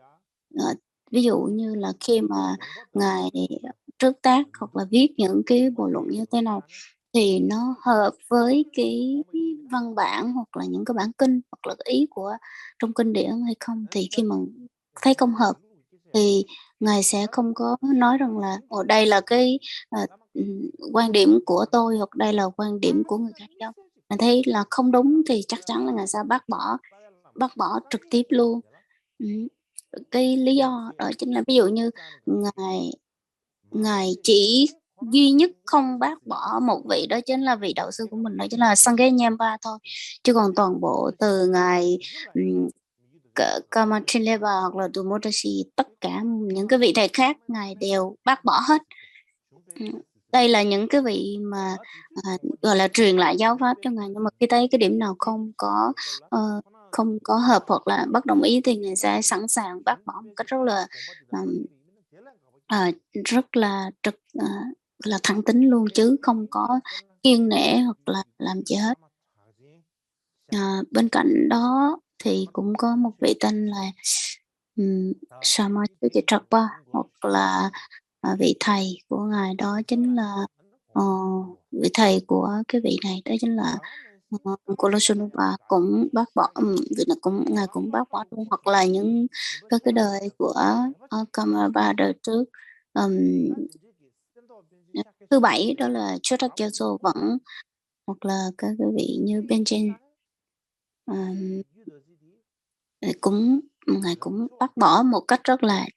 B: Ví dụ như là khi mà ngài trước tác hoặc là viết những cái bộ luận như thế này thì nó hợp với cái văn bản hoặc là những cái bản kinh hoặc là cái ý của trong kinh điển hay không, thì khi mà thấy không hợp thì ngài sẽ không có nói rằng là đây là cái quan điểm của tôi hoặc đây là quan điểm của người khác đâu. Mình thấy là không đúng thì chắc chắn là ngài sẽ bác bỏ trực tiếp luôn. Cái lý do đó chính là ví dụ như ngài chỉ duy nhất không bác bỏ một vị, đó chính là vị đạo sư của mình, đó chính là Sangye Nyemba thôi, chứ còn toàn bộ từ ngài Kamatrileba hoặc là Dumodashi, tất cả những cái vị thầy khác ngài đều bác bỏ hết. Đây là những cái vị mà gọi là truyền lại giáo pháp cho ngài, nhưng mà khi thấy cái điểm nào không có hợp hoặc là bất đồng ý thì ngài sẽ sẵn sàng bác bỏ một cách rất là là thẳng tính luôn, chứ không có kiêng nể hoặc là làm gì hết. Bên cạnh đó thì cũng có một vị tên là Samayukitrapa, hoặc là vị thầy của ngài, đó chính là vị thầy của cái vị này, đó chính là Kolosunupa, cũng bác bỏ vị này ngài cũng bác bỏ luôn, hoặc là những các cái đời của Kamaba đời trước. Thứ bảy đó là Chodak Gyatso vẫn, hoặc là các cái vị như Benjen ngài cũng bác bỏ một cách rất là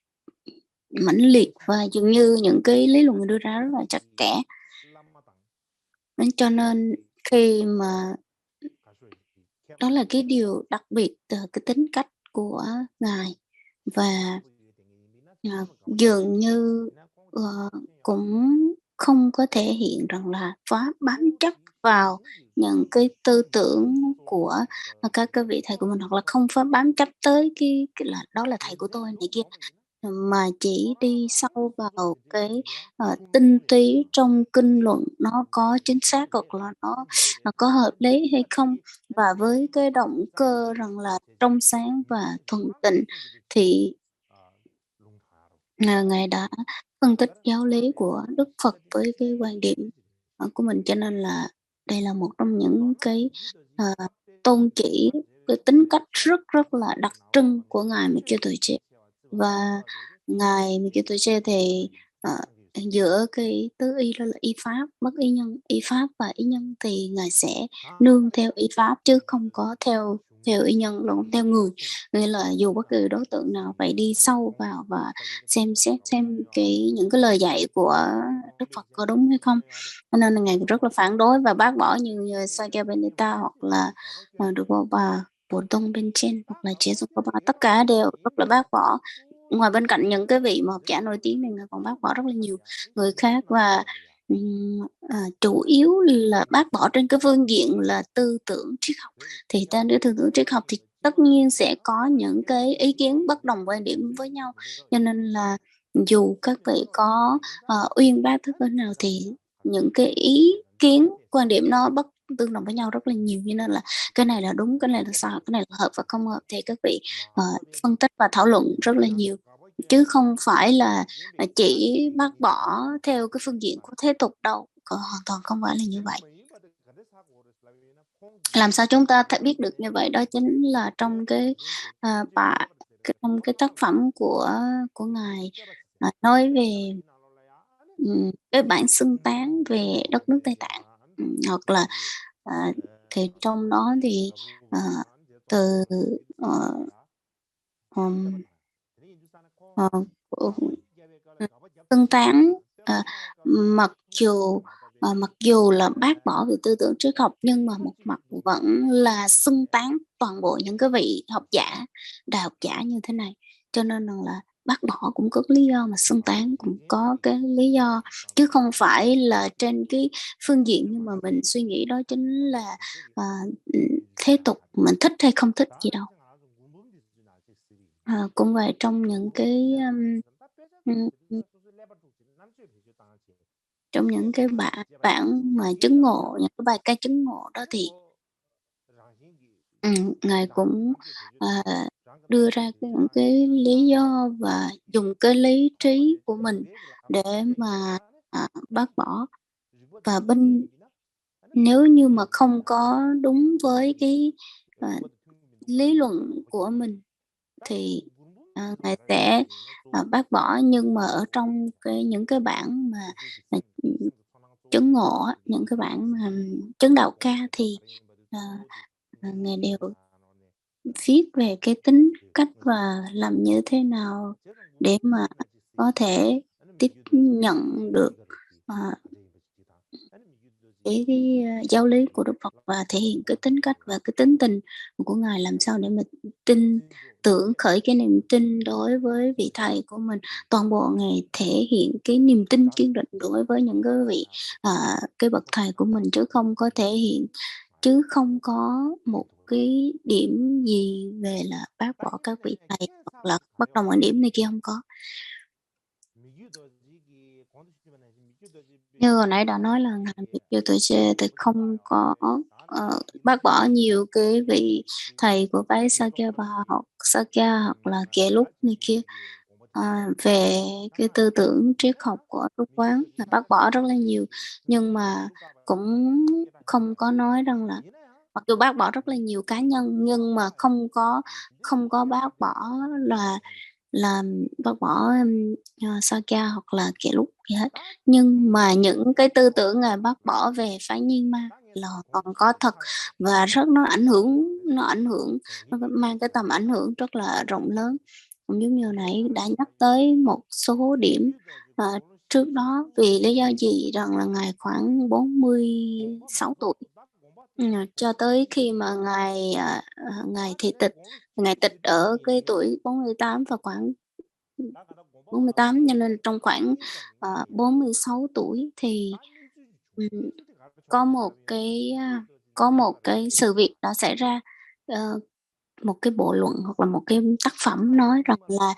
B: mãnh liệt và dường như những cái lý luận đưa ra rất là chặt chẽ. Cho nên khi mà đó là cái điều đặc biệt từ cái tính cách của ngài, và dường như cũng không có thể hiện rằng là bám chấp vào những cái tư tưởng của các cái vị thầy của mình, hoặc là không phải bám chấp tới cái là đó là thầy của tôi này kia, mà chỉ đi sâu vào cái tinh túy trong kinh luận, nó có chính xác hoặc là nó có hợp lý hay không, và với cái động cơ rằng là trong sáng và thuần tịnh thì ngài đã phân tích giáo lý của Đức Phật với cái quan điểm của mình, cho nên là đây là một trong những cái tôn chỉ, cái tính cách rất rất là đặc trưng của ngài Mikio Toje. Và ngài Mikio Toje thì giữa cái tứ y đó là y pháp, bất y nhân, y pháp và y nhân thì Ngài sẽ nương theo y pháp chứ không có theo y nhân luôn, theo người. Nghĩa là dù bất kỳ đối tượng nào phải đi sâu vào và xem xét xem những cái lời dạy của Đức Phật có đúng hay không. Cho nên là Ngài rất là phản đối và bác bỏ như Sakyapanita hoặc là Đức Bà Bổn Tông bên trên hoặc là Chế Dục Ba, tất cả đều rất là bác bỏ. Ngoài bên cạnh những cái vị mà học giả nổi tiếng này, Ngài còn bác bỏ rất là nhiều người khác và chủ yếu là bác bỏ trên cái phương diện là tư tưởng triết học. Thì trên cái tư tưởng triết học thì tất nhiên sẽ có những cái ý kiến bất đồng quan điểm với nhau, cho nên là dù các vị có uyên bác thức bên nào thì những cái ý kiến quan điểm nó tương đồng với nhau rất là nhiều, cho nên là cái này là đúng, cái này là sai, cái này là hợp và không hợp thì các vị phân tích và thảo luận rất là nhiều, chứ không phải là chỉ bác bỏ theo cái phương diện của thế tục đâu, hoàn toàn không phải là như vậy. Làm sao chúng ta thể biết được như vậy? Đó chính là trong trong cái tác phẩm của Ngài nói về cái bản xưng tán về đất nước Tây Tạng, hoặc là thì trong đó thì từ xưng tán, mặc dù là bác bỏ về tư tưởng triết học nhưng mà một mặt vẫn là xưng tán toàn bộ những cái vị học giả, đại học giả như thế này, cho nên là bác bỏ cũng có lý do mà xưng tán cũng có cái lý do, chứ không phải là trên cái phương diện nhưng mà mình suy nghĩ đó chính là thế tục, mình thích hay không thích gì đâu. Cũng vậy, trong những cái bản mà chứng ngộ, những cái bài ca chứng ngộ đó thì Ngài cũng đưa ra những cái lý do và dùng cái lý trí của mình để mà bác bỏ. Và nếu như mà không có đúng với cái lý luận của mình thì Ngài sẽ bác bỏ, nhưng mà ở trong những cái bản mà chứng ngộ, những cái bản mà chứng đạo ca thì Ngài đều viết về cái tính cách và làm như thế nào để mà có thể tiếp nhận được cái giáo lý của Đức Phật và thể hiện cái tính cách và cái tính tình của Ngài, làm sao để mà tin tưởng, khởi cái niềm tin đối với vị thầy của mình. Toàn bộ Ngài thể hiện cái niềm tin kiên định đối với những cái vị cái bậc thầy của mình, chứ không có một cái điểm gì về là bác bỏ các vị thầy hoặc là bất đồng quan điểm này kia, không có. Như hồi nãy đã nói là Ngài Mikyô Tuệ thì không có bác bỏ nhiều cái vị thầy của phái Sakya hoặc là Kệ Lúc này kia về cái tư tưởng triết học của Đức Quán, là bác bỏ rất là nhiều, nhưng mà cũng không có nói rằng là, mặc dù bác bỏ rất là nhiều cá nhân nhưng mà không có bác bỏ là bác bỏ Sakya hoặc là Kệ Lúc gì hết. Nhưng mà những cái tư tưởng Ngài bác bỏ về phái Nhiên Ma là còn có thật và nó ảnh hưởng, nó mang cái tầm ảnh hưởng rất là rộng lớn. Cũng giống như hồi nãy đã nhắc tới một số điểm trước đó, vì lý do gì rằng là Ngài khoảng 46 tuổi, cho tới khi mà Ngài Ngài tịch ở cái tuổi 48 và khoảng 48, cho nên trong khoảng 46 tuổi thì có một cái sự việc đã xảy ra, một cái bộ luận hoặc là một cái tác phẩm nói rằng là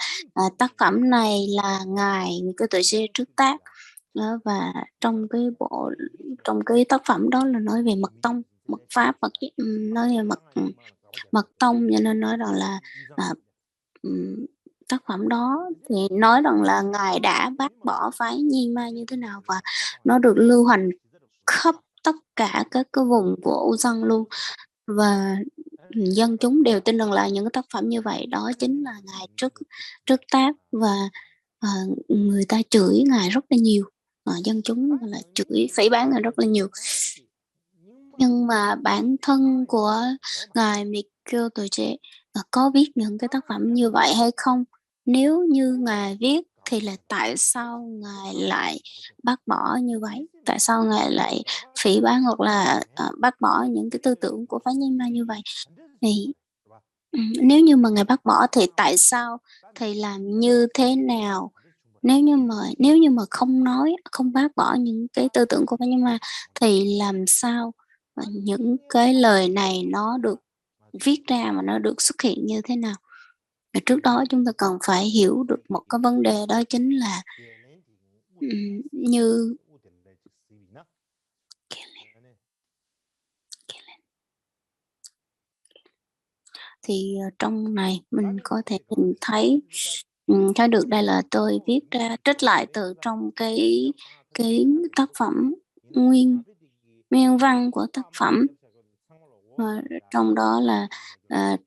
B: tác phẩm này là Ngài cái Tuệ Sư trước tác, và trong cái tác phẩm đó là nói về mật tông, mật pháp, nói về mật tông, cho nên nói rằng là tác phẩm đó thì nói rằng là Ngài đã bác bỏ phái Nhiên Ma như thế nào và nó được lưu hành khắp tất cả các cái vùng của U Dân luôn, và dân chúng đều tin rằng là những cái tác phẩm như vậy đó chính là Ngài trước tác, và người ta chửi ngài rất là nhiều, dân chúng là chửi phỉ báng ngài rất là nhiều. Nhưng mà bản thân của ngài Mikio Toje có viết những cái tác phẩm như vậy hay không? Nếu như ngài viết thì là tại sao ngài lại bác bỏ như vậy? Tại sao ngài lại phỉ báng hoặc là bác bỏ những cái tư tưởng của phái Nhân Ma như vậy? Thì nếu như mà ngài bác bỏ thì tại sao thầy làm như thế nào? Nếu như mà không nói, không bác bỏ những cái tư tưởng của phái Nhân Ma thì làm sao những cái lời này nó được viết ra mà nó được xuất hiện như thế nào? Và trước đó chúng ta cần phải hiểu được một cái vấn đề, đó chính là như thì trong này mình có thể nhìn thấy được đây là tôi viết ra trích lại từ trong cái tác phẩm nguyên văn của tác phẩm. Trong đó là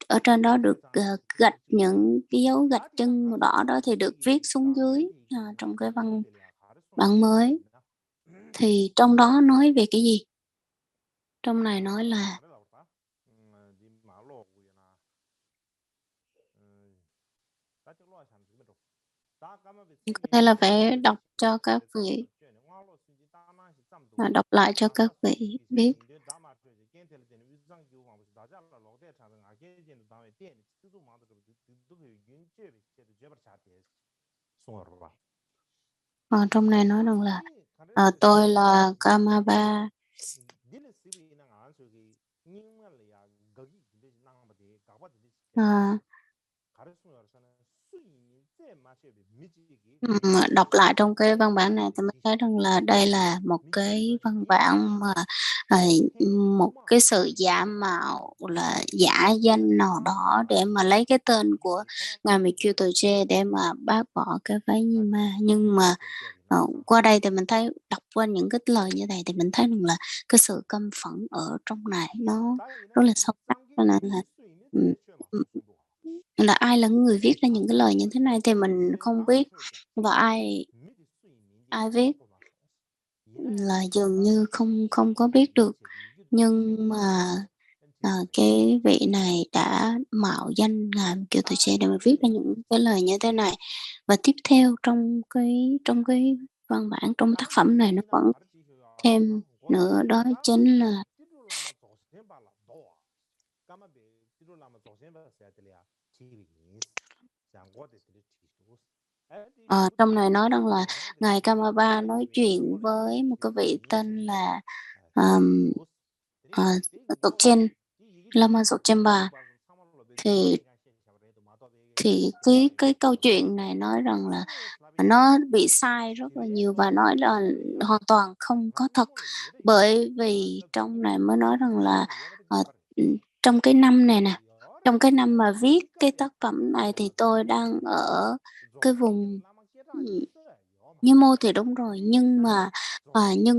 B: ở trên đó được gạch những cái dấu gạch chân màu đỏ đó thì được viết xuống dưới trong cái văn bản mới. Thì trong đó nói về cái gì? Trong này nói là có thể là phải đọc cho các vị, đọc lại cho các vị biết. Trong này nói rằng là tôi là Kamaba. Đọc lại trong cái văn bản này thì mình thấy rằng là đây là một cái văn bản mà một cái sự giả mạo là giả danh nào đó để mà lấy cái tên của ngài Mikio Toje để mà bác bỏ cái phái Nyima. Nhưng mà qua đây thì mình thấy đọc qua những cái lời như này thì mình thấy rằng là cái sự căm phẫn ở trong này nó rất là sâu sắc, cho nên là ai là người viết ra những cái lời như thế này thì mình không biết, và ai viết là dường như không có biết được. Nhưng mà cái vị này đã mạo danh ngài Kiều Thị Tre để mà viết ra những cái lời như thế này. Và tiếp theo trong cái văn bản, trong tác phẩm này nó vẫn thêm nữa, đó chính là trong này nói rằng là ngài Kamaba nói chuyện với một cái vị tên là Tokchen Lama Sokchenpa. Thì cái câu chuyện này nói rằng là nó bị sai rất là nhiều và nói là hoàn toàn không có thật, bởi vì trong này mới nói rằng là trong cái năm này nè, trong cái năm mà viết cái tác phẩm này thì tôi đang ở cái vùng Như Mô thì đúng rồi, nhưng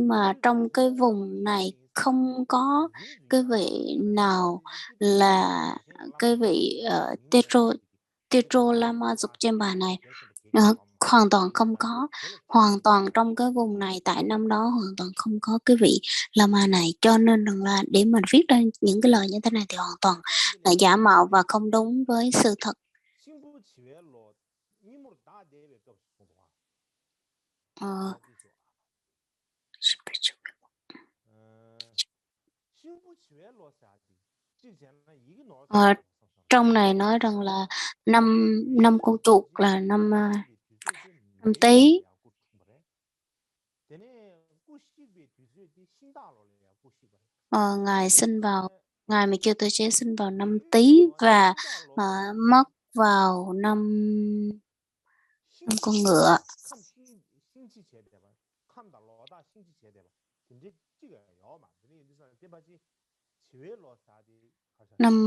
B: mà trong cái vùng này không có cái vị nào là cái vị Tetro Lama Sukchenpa này, hoàn toàn không có, hoàn toàn trong cái vùng này tại năm đó hoàn toàn không có cái vị Lama này, cho nên rằng là để mình viết ra những cái lời như thế này thì hoàn toàn là giả mạo và không đúng với sự thật. Trong này nói rằng là năm con chuột là năm Tý. Ngài Mikio Toje sinh vào năm Tý và mất vào năm con ngựa. Năm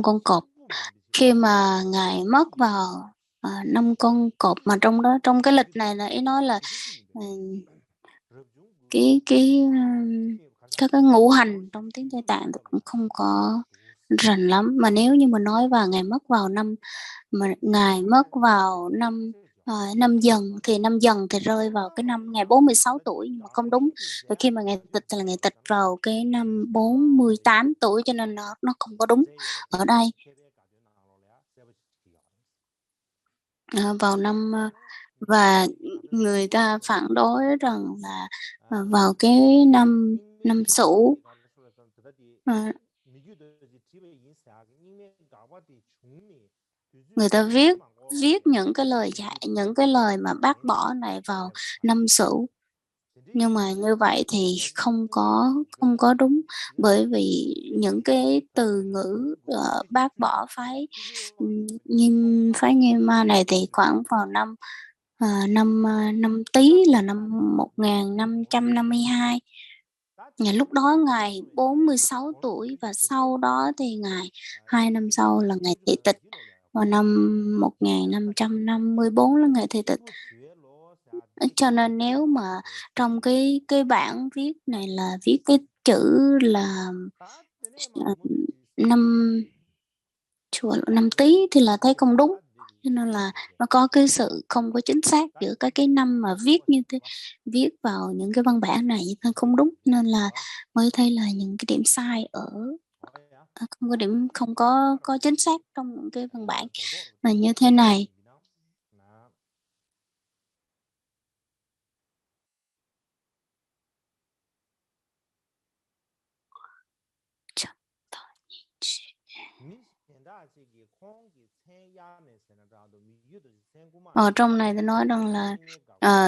B: con cọp. Khi mà ngài mất vào năm con cọp, mà trong đó, trong cái lịch này là ý nói là các cái ngũ hành trong tiếng Tây Tạng thì cũng không có rành lắm. Mà nếu như mình nói vào ngài mất vào năm Dần, thì năm Dần thì rơi vào cái năm ngày 46 tuổi, nhưng mà không đúng. Từ khi mà ngài tịch thì là ngài tịch vào cái năm 48 tuổi, cho nên nó không có đúng ở đây. Vào năm và người ta phản đối rằng là vào cái năm Sửu, người ta viết những cái lời dạy, những cái lời mà bác bỏ này vào năm Sửu, nhưng mà như vậy thì không có đúng, bởi vì những cái từ ngữ bác bỏ phái Nghiêm Ma này thì khoảng vào năm Tý là năm 1552. Lúc đó ngài 46 tuổi, và sau đó thì ngài 2 năm sau là ngài thị tịch, vào năm 1554 là ngài thị tịch. Cho nên nếu mà trong cái bản viết này là viết cái chữ là năm năm Tý thì là thấy không đúng, cho nên là nó có cái sự không có chính xác giữa cái năm mà viết như thế, viết vào những cái văn bản này nó không đúng, nên là mới thấy là những cái điểm sai không có điểm, không có chính xác trong những cái văn bản là như thế này. Ở trong này tôi nói rằng là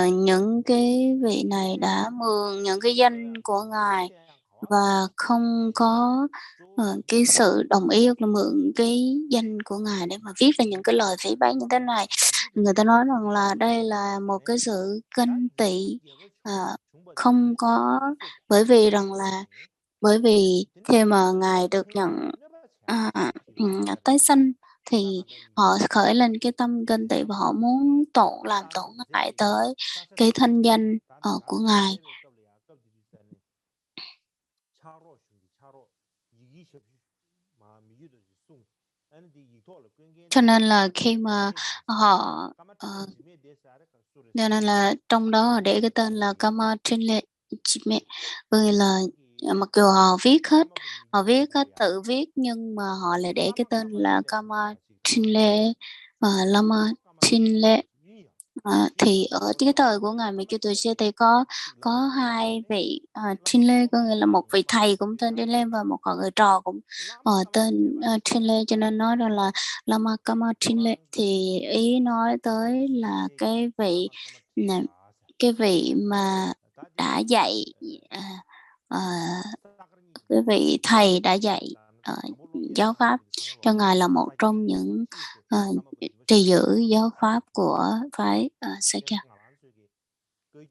B: những cái vị này đã mượn những cái danh của ngài và không có cái sự đồng ý, hoặc là mượn cái danh của ngài để mà viết ra những cái lời phỉ báng như thế này. Người ta nói rằng là đây là một cái sự ganh tị, không có, bởi vì khi mà ngài được nhận tái sanh thì họ khởi lên cái tâm ganh tị và họ muốn làm tổn hại tới cái thanh danh của ngài. Cho nên là khi mà họ cho nên là trong đó họ để cái tên là Kama Trinle, bởi là mặc dù họ viết hết tự viết, nhưng mà họ lại để cái tên là Kama Trinle Lama Trinle. Thì ở cái thời của ngài Mikitoshi thì có hai vị Trinle, có nghĩa là một vị thầy cũng tên Trinle và một người trò cũng tên Trinle, cho nên nói rằng là Lama Kama Trinle, thì ý nói tới là cái vị mà đã dạy cái vị thầy đã dạy giáo pháp cho ngài, là một trong những trì giữ giáo pháp của phái Sakya.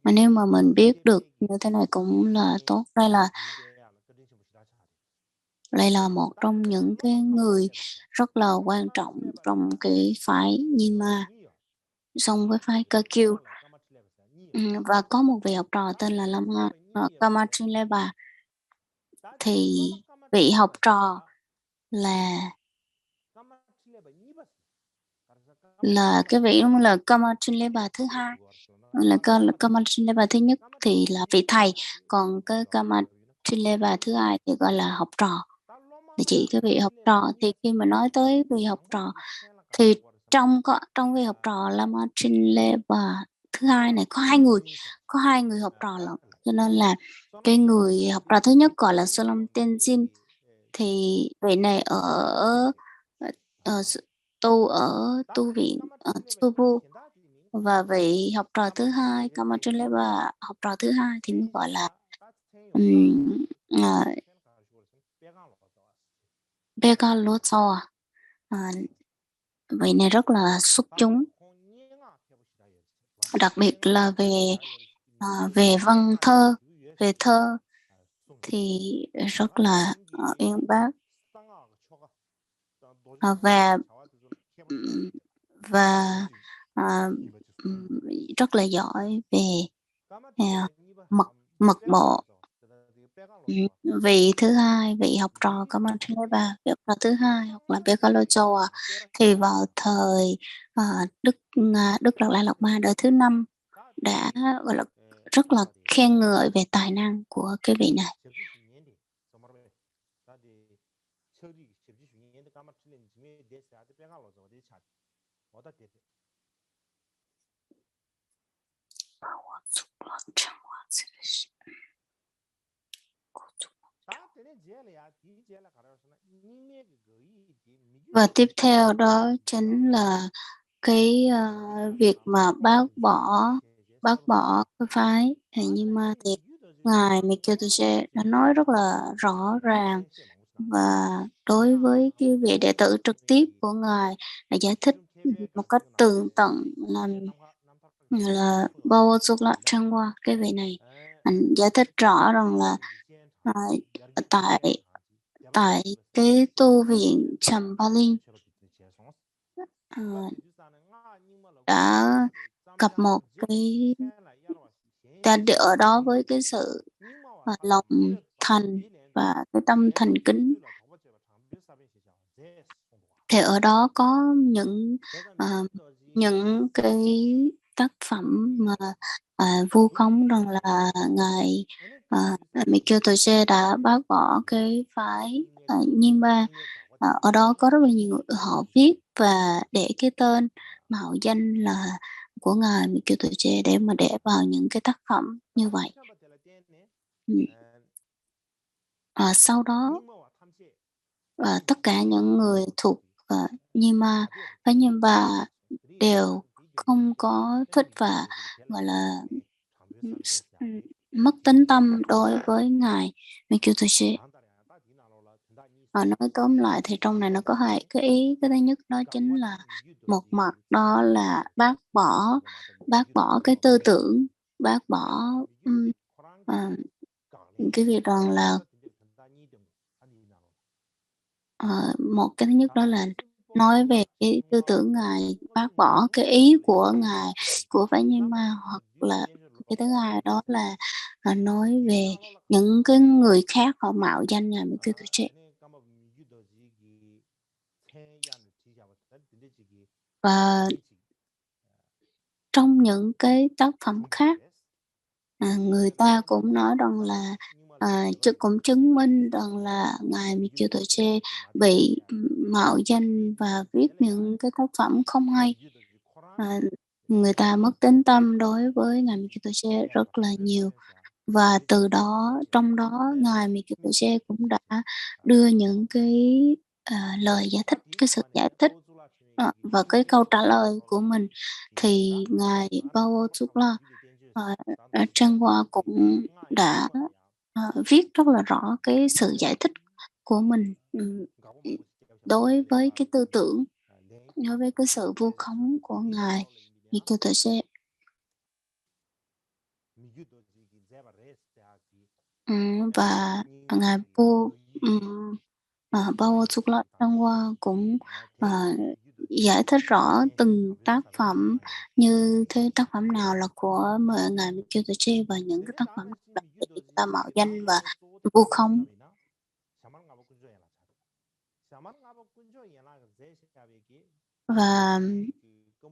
B: Mà nếu mà mình biết được như thế này cũng là tốt. Đây là một trong những cái người rất là quan trọng trong cái phái Nyima, song với phái Kakyu. Và có một vị học trò tên là Lama Kamatrinleva, thì vị học trò là cái vị là Kamatrinleva thứ hai, là Kamatrinleva thứ nhất thì là vị thầy, còn cái Kamatrinleva thứ hai thì gọi là học trò, để chỉ cái vị học trò. Thì khi mà nói tới vị học trò thì trong vị học trò Lama Trinleva thứ hai này có hai người học trò lận, cho nên là cái người học trò thứ nhất gọi là Solam Tenzin, thì vị này ở tu viện Subu, và vị học trò thứ hai Kamatrinleva học trò thứ hai thì mới gọi là Bega Lotso. Vị này rất là xuất chúng, đặc biệt là về văn thơ, về thơ thì rất là uyên bác, và rất là giỏi về mật bộ. vị thứ hai, vị học trò của Mantreva, vị học trò thứ hai hoặc là Bekalochoa thì vào thời Đức Đạt Lai Lạt Ma đời thứ 5 đã gọi là rất là khen ngợi về tài năng của cái vị này. Và tiếp theo đó chính là cái việc mà bác bỏ cái phái nhưng mà thì ngài Mikyotoche đã nói rất là rõ ràng và đối với cái vị đệ tử trực tiếp của ngài là giải thích một cách tường tận là Bawasukla Trangwa, cái vị này anh giải thích rõ rằng là tại tại cái tu viện Champalin đã gặp một cái ở đó với cái sự lòng thành và cái tâm thành kính, thì ở đó có những cái tác phẩm mà vu khống rằng là ngài Mikyotoche đã bác bỏ cái phái Nyingma. Ở đó có rất là nhiều người họ viết và để cái tên mạo danh là của ngài Mikyotoche để mà để vào những cái tác phẩm như vậy. Sau đó tất cả những người thuộc Nyingma và Nyingma đều không có thích và gọi là mất tính tâm đối với ngài Mikyotoche. Nói tóm lại thì trong này nó có hai cái ý. Cái thứ nhất đó chính là một mặt đó là bác bỏ cái tư tưởng, bác bỏ cái việc rằng là một cái thứ nhất đó là nói về cái tư tưởng ngài, bác bỏ cái ý của ngài của phái Nyingma, hoặc là cái thứ hai đó là nói về những cái người khác họ mạo danh ngài Mikyotoche. Và trong những cái tác phẩm khác người ta cũng nói rằng là cũng chứng minh rằng là ngài Mikyotoche bị mạo danh và viết những cái tác phẩm không hay. Người ta mất tín tâm đối với ngài Mikyotoche rất là nhiều, và từ đó trong đó ngài Mikyotoche cũng đã đưa những cái lời giải thích, cái sự giải thích và cái câu trả lời của mình, thì ngài Bawasukla Trang Hoa cũng đã viết rất là rõ cái sự giải thích của mình đối với cái tư tưởng, đối với cái sự vu khống của ngài Mikyotoche. Và ngài Bawasukla Trang Hoa cũng giải thích rõ từng tác phẩm, như thế tác phẩm nào là của ngài Mikyotoche và những cái tác phẩm đặc biệt người ta mạo danh và vu khống. Và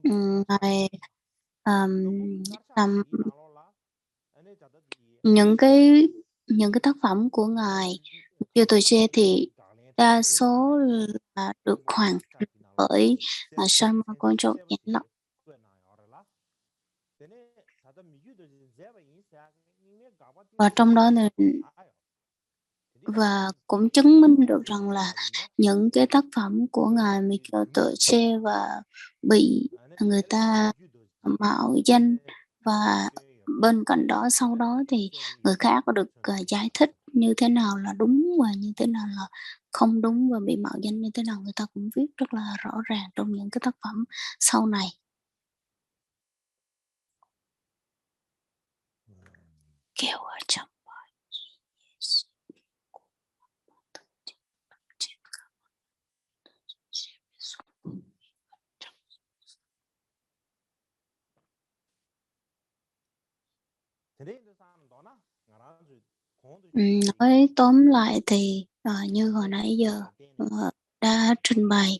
B: ngài làm những cái tác phẩm của ngài Mikyotoche thì đa số là được hoàn thành bởi Sharma Konjo Giản Lập. Và trong đó và cũng chứng minh được rằng là những cái tác phẩm của ngài Mikyotoche và bị người ta mạo danh, và bên cạnh đó sau đó thì người khác có được giải thích như thế nào là đúng và như thế nào là không đúng, và bị mạo danh như thế nào người ta cũng viết rất là rõ ràng trong những cái tác phẩm sau này. Kêu ở trong Nói tóm lại thì, như hồi nãy giờ, đã trình bày,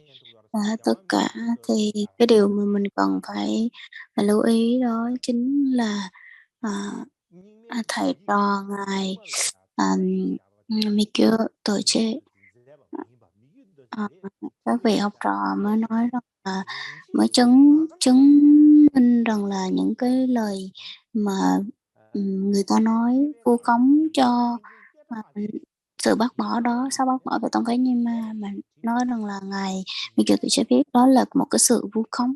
B: tất cả thì cái điều mà mình cần phải, lưu ý đó chính là, à, thầy trò ngài, Mikio Toche, ờ, các vị học trò mới nói rằng là mới chứng chứng minh rằng là những cái lời mà, người ta nói vu khống cho, à, sự bác bỏ đó, sau bác bỏ về tông phái Myanmar mà nói rằng là ngài Mikio Toche viết đó là một cái sự vu khống.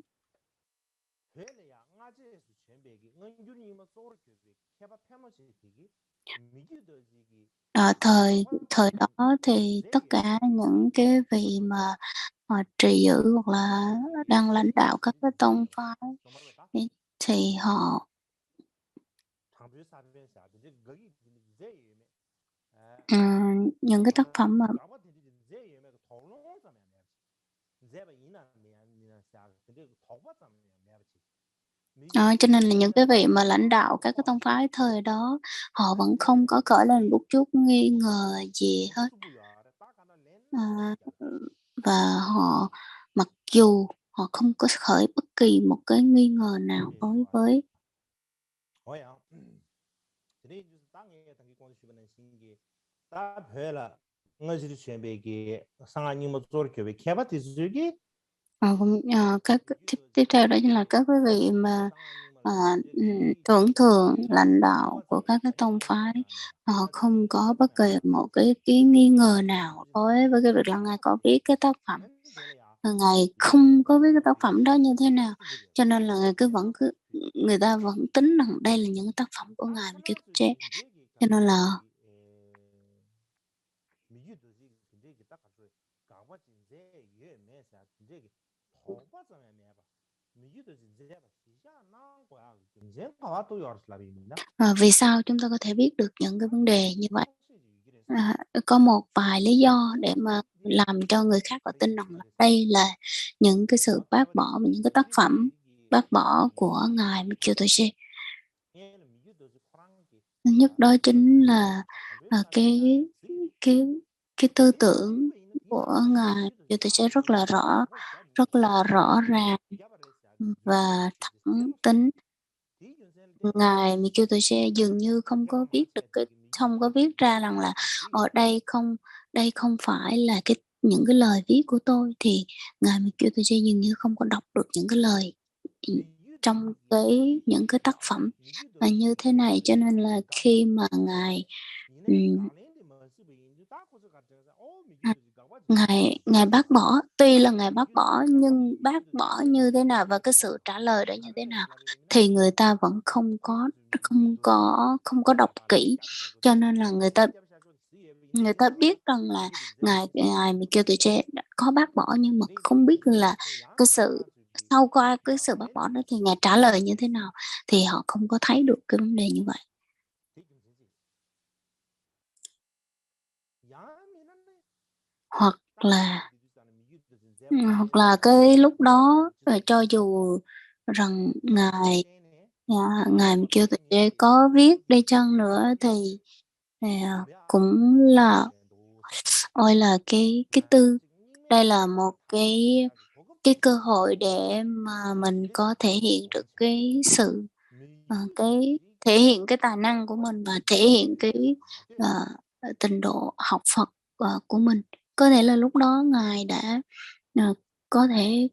B: Thời thời đó thì tất cả những cái vị mà, trì giữ hoặc là đang lãnh đạo các cái tông phái thì họ những cái tác phẩm mà cho nên là những cái vị mà lãnh đạo các cái tông phái thời đó họ vẫn không có khởi lên một chút nghi ngờ gì hết. À, và họ mặc dù họ không có khởi bất kỳ một cái nghi ngờ nào đối với các tiếp theo đó chính là các quý vị mà, tưởng thượng lãnh đạo của các cái tông phái, họ không có bất kỳ một cái nghi ngờ nào đối với cái việc là Ngài có viết cái tác phẩm, Ngài không có viết cái tác phẩm đó như thế nào, cho nên là Ngài người ta vẫn tính rằng đây là những tác phẩm của Ngài Mikio Tse. Cho nên là vì sao chúng ta có thể biết được những cái vấn đề như vậy? Có một vài lý do để mà làm cho người khác họ tin rằng là đây là những cái sự bác bỏ và những cái tác phẩm bác bỏ của ngài Mikio Tse. Thứ nhất đó chính là, cái cái cái tư tưởng của ngài Mikio Tse rất là rõ ràng và thẳng tính. Ngài Mikio Tse dường như không có viết ra rằng là ở đây không phải là những cái lời viết của tôi, thì ngài Mikio Tse dường như không có đọc được những cái lời, trong những cái tác phẩm như thế này, cho nên là khi mà ngài, ngài bác bỏ, tuy là ngài bác bỏ nhưng bác bỏ như thế nào và cái sự trả lời đó như thế nào thì người ta vẫn không có đọc kỹ, cho nên là người ta biết rằng là ngài Mikio Tse đã có bác bỏ nhưng mà không biết là sau qua cái sự bác bỏ đó thì ngài trả lời như thế nào, thì họ không có thấy được cái vấn đề như vậy. Hoặc là cái lúc đó, cho dù rằng ngài Mikio Tse có viết đi chăng nữa thì, cũng là đây là một cái cơ hội để mà mình có thể hiện được thể hiện cái tài năng của mình và thể hiện ờ, trình độ học Phật, của mình. Có thể là lúc đó ngài đã, có thể,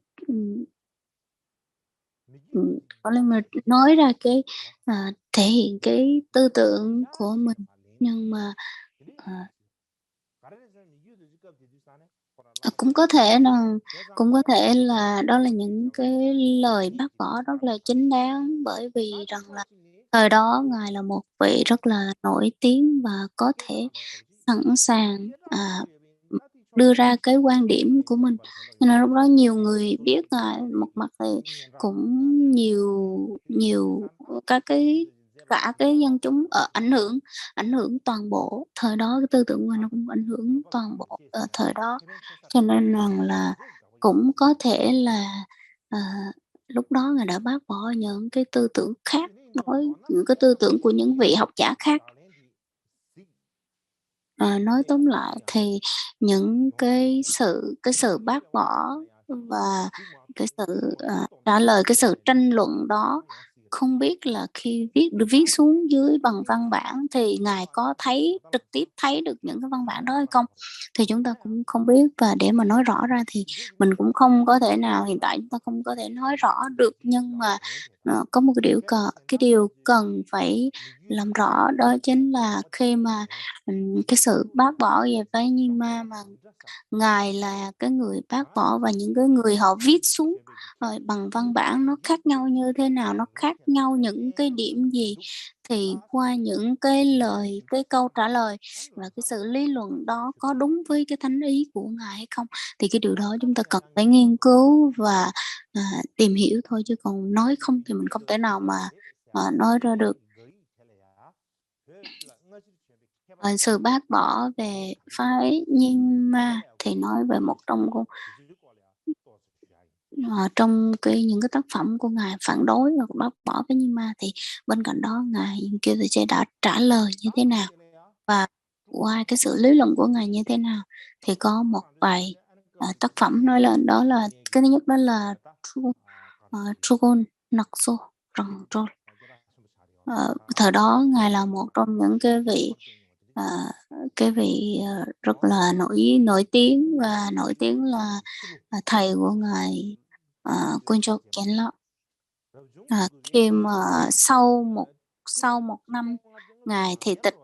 B: có lẽ mà nói ra thể hiện cái tư tưởng của mình, nhưng mà, ờ cũng có thể là đó là những cái lời bác bỏ rất là chính đáng, bởi vì rằng là thời đó ngài là một vị rất là nổi tiếng và có thể sẵn sàng, đưa ra cái quan điểm của mình. Nên là lúc đó nhiều người biết ngài, một mặt thì cũng nhiều nhiều các cả cái dân chúng ảnh hưởng toàn bộ. Thời đó cái tư tưởng của nó cũng ảnh hưởng toàn bộ ở thời đó, cho nên rằng là cũng có thể là, ờ, lúc đó ngài đã bác bỏ những cái tư tưởng khác, những cái tư tưởng của những vị học giả khác. nói tóm lại thì những cái sự bác bỏ và cái sự trả lời cái sự tranh luận đó, không biết là khi viết xuống dưới bằng văn bản thì ngài có trực tiếp thấy được những cái văn bản đó hay không, thì chúng ta cũng không biết. Và để mà nói rõ ra thì mình cũng không có thể nào, hiện tại chúng ta không có thể nói rõ được, nhưng mà có một cái điều cần phải làm rõ, đó chính là khi mà cái sự bác bỏ về phái Nhiên Ma mà ngài là cái người bác bỏ, và những cái người họ viết xuống bằng văn bản nó khác nhau như thế nào, nó khác nhau những cái điểm gì, thì qua những cái câu trả lời và cái sự lý luận đó có đúng với cái thánh ý của ngài hay không, thì cái điều đó chúng ta cần phải nghiên cứu và tìm hiểu thôi, chứ còn nói không thì mình không thể nào mà nói ra được. Sự bác bỏ về phái Nhiên Ma thì nói về một trong những cái tác phẩm của ngài phản đối và bác bỏ với Nhiên Ma, thì bên cạnh đó ngài Kyotse đã trả lời như thế nào và qua cái sự lý luận của ngài như thế nào, thì có một vài tác phẩm nói lên. Đó là cái thứ nhất, đó là Trugon Nakso Rang Trol. Thời đó ngài là một trong những cái vị rất là nổi tiếng, và nổi tiếng là thầy của ngài Kunjo Khenla. Khi mà sau một năm ngài thị tịch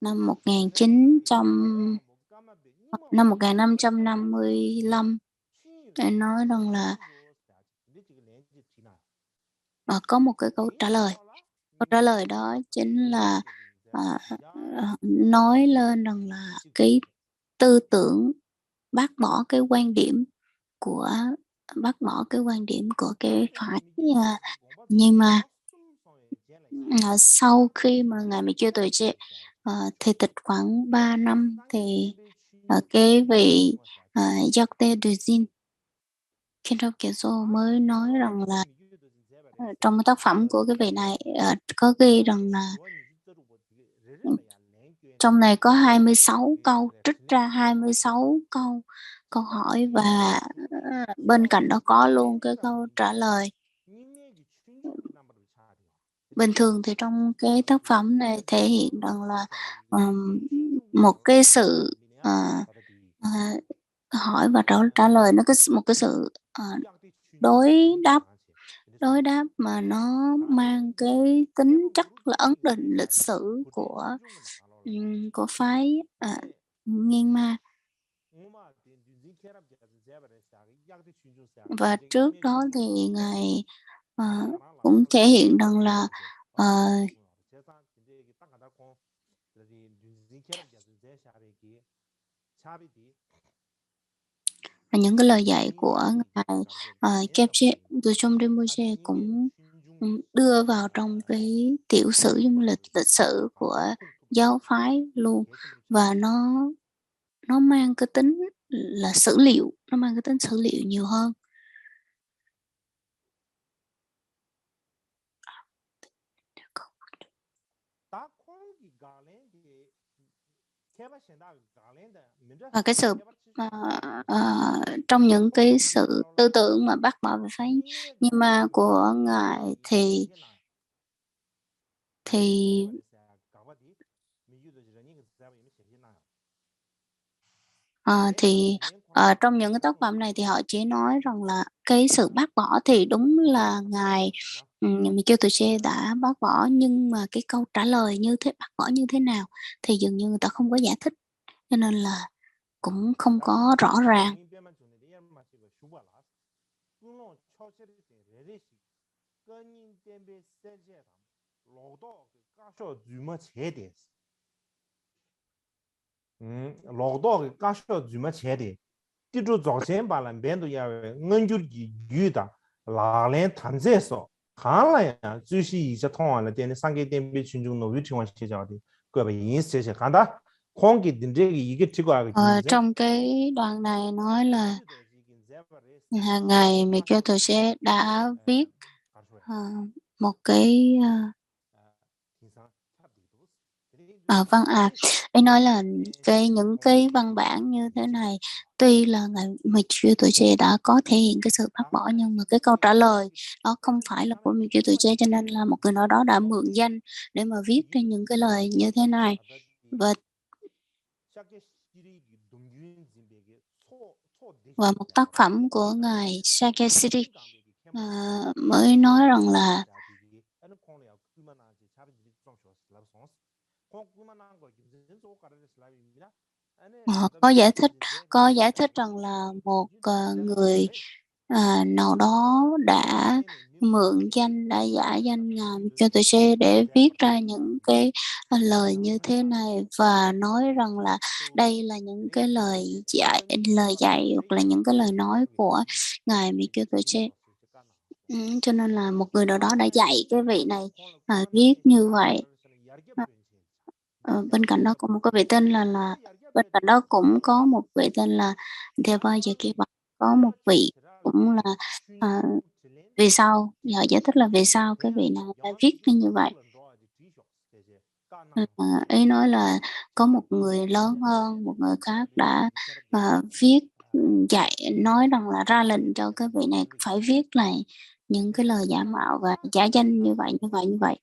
B: năm 1555, anh nói rằng là có một cái câu trả lời. Câu trả lời đó chính là nói lên rằng là cái tư tưởng bác bỏ cái quan điểm của cái phải nhưng mà sau khi mà ngài Mikio Toje thì tịch khoảng 3 năm, thì cái vị Yakte Dujin Kinro Kyeso mới nói rằng là trong cái tác phẩm của cái vị này có ghi rằng là trong này có 26 câu, trích ra 26 câu hỏi, và bên cạnh đó có luôn cái câu trả lời. Bình thường thì trong cái tác phẩm này thể hiện rằng là một cái sự hỏi và trả lời, nó có một cái sự đối đáp mà nó mang cái tính chất là ấn định lịch sử của phái Nghiên Ma. Và trước đó thì ngài cũng thể hiện rằng là những cái lời dạy của ngài Kepche Dzogchen Rinpoche cũng đưa vào trong cái tiểu sử dung lịch sử của giáo phái luôn, và nó mang cái tính là sử liệu, nó mang cái tính sử liệu nhiều hơn. Và cái sự trong những cái sự tư tưởng mà bác bỏ về phái nhưng mà của ngài thì trong những cái tác phẩm này thì họ chỉ nói rằng là cái sự bác bỏ thì đúng là ngài Mikio Toche đã bác bỏ, nhưng mà cái câu trả lời bác bỏ như thế nào thì dường như người ta không có giải thích, cho nên là cũng không có rõ ràng.
A: logdo ka sho zuma che de ti zhu zong xian ba lan ben du ya we ngen ju gi yu da la len tan ze so han la ya zhu xi yi zhe tong le dian sang ge dian bi chun jung no yu ting wan xie jiao de ge bei yin xie xie han da kong ge din zhe yi ge ti gua ge
B: Trong cái đoạn này nói là ngài Mikio Toche đã viết một cái Vâng, ý nói là những cái văn bản như thế này, tuy là ngài Michio Tuche đã có thể hiện cái sự bác bỏ, nhưng mà cái câu trả lời đó không phải là của Michio Tuche, cho nên là một người nào đó đã mượn danh để mà viết ra những cái lời như thế này. Và một tác phẩm của ngài Sakesiri mới nói rằng là họ có giải thích rằng là một người nào đó đã mượn danh, đã giả danh ngài Michio Tuche để viết ra những cái lời như thế này, và nói rằng là đây là những cái lời dạy hoặc là những cái lời nói của ngài Michio Tuche. Cho nên là một người nào đó đã dạy cái vị này viết như vậy. Bên cạnh đó có một cái vị tên là bên cạnh đó cũng có một vị tên là Deva Yakiba, có một vị cũng là vì sao họ giải thích là vì sao cái vị này lại viết như vậy. Ý nói là có một người lớn hơn, một người khác đã viết dạy, nói rằng là ra lệnh cho cái vị này phải viết lại những cái lời giả mạo và giả danh như vậy.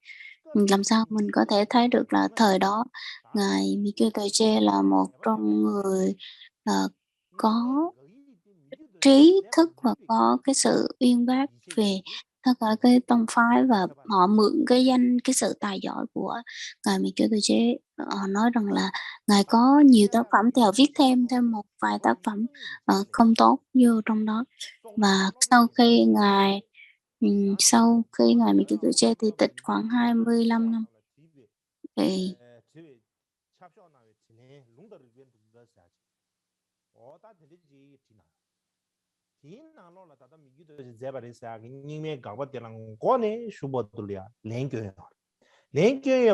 B: Làm sao mình có thể thấy được là thời đó ngài Michio Tuche là một trong người có trí thức và có cái sự uyên bác về tất cả cái tông phái, và họ mượn cái sự tài giỏi của ngài Michio Tuche. Họ nói rằng là ngài có nhiều tác phẩm thì họ viết thêm một vài tác phẩm không tốt vô trong đó. Và sau khi ngài Michio Tuche thì tịch khoảng 25 năm thì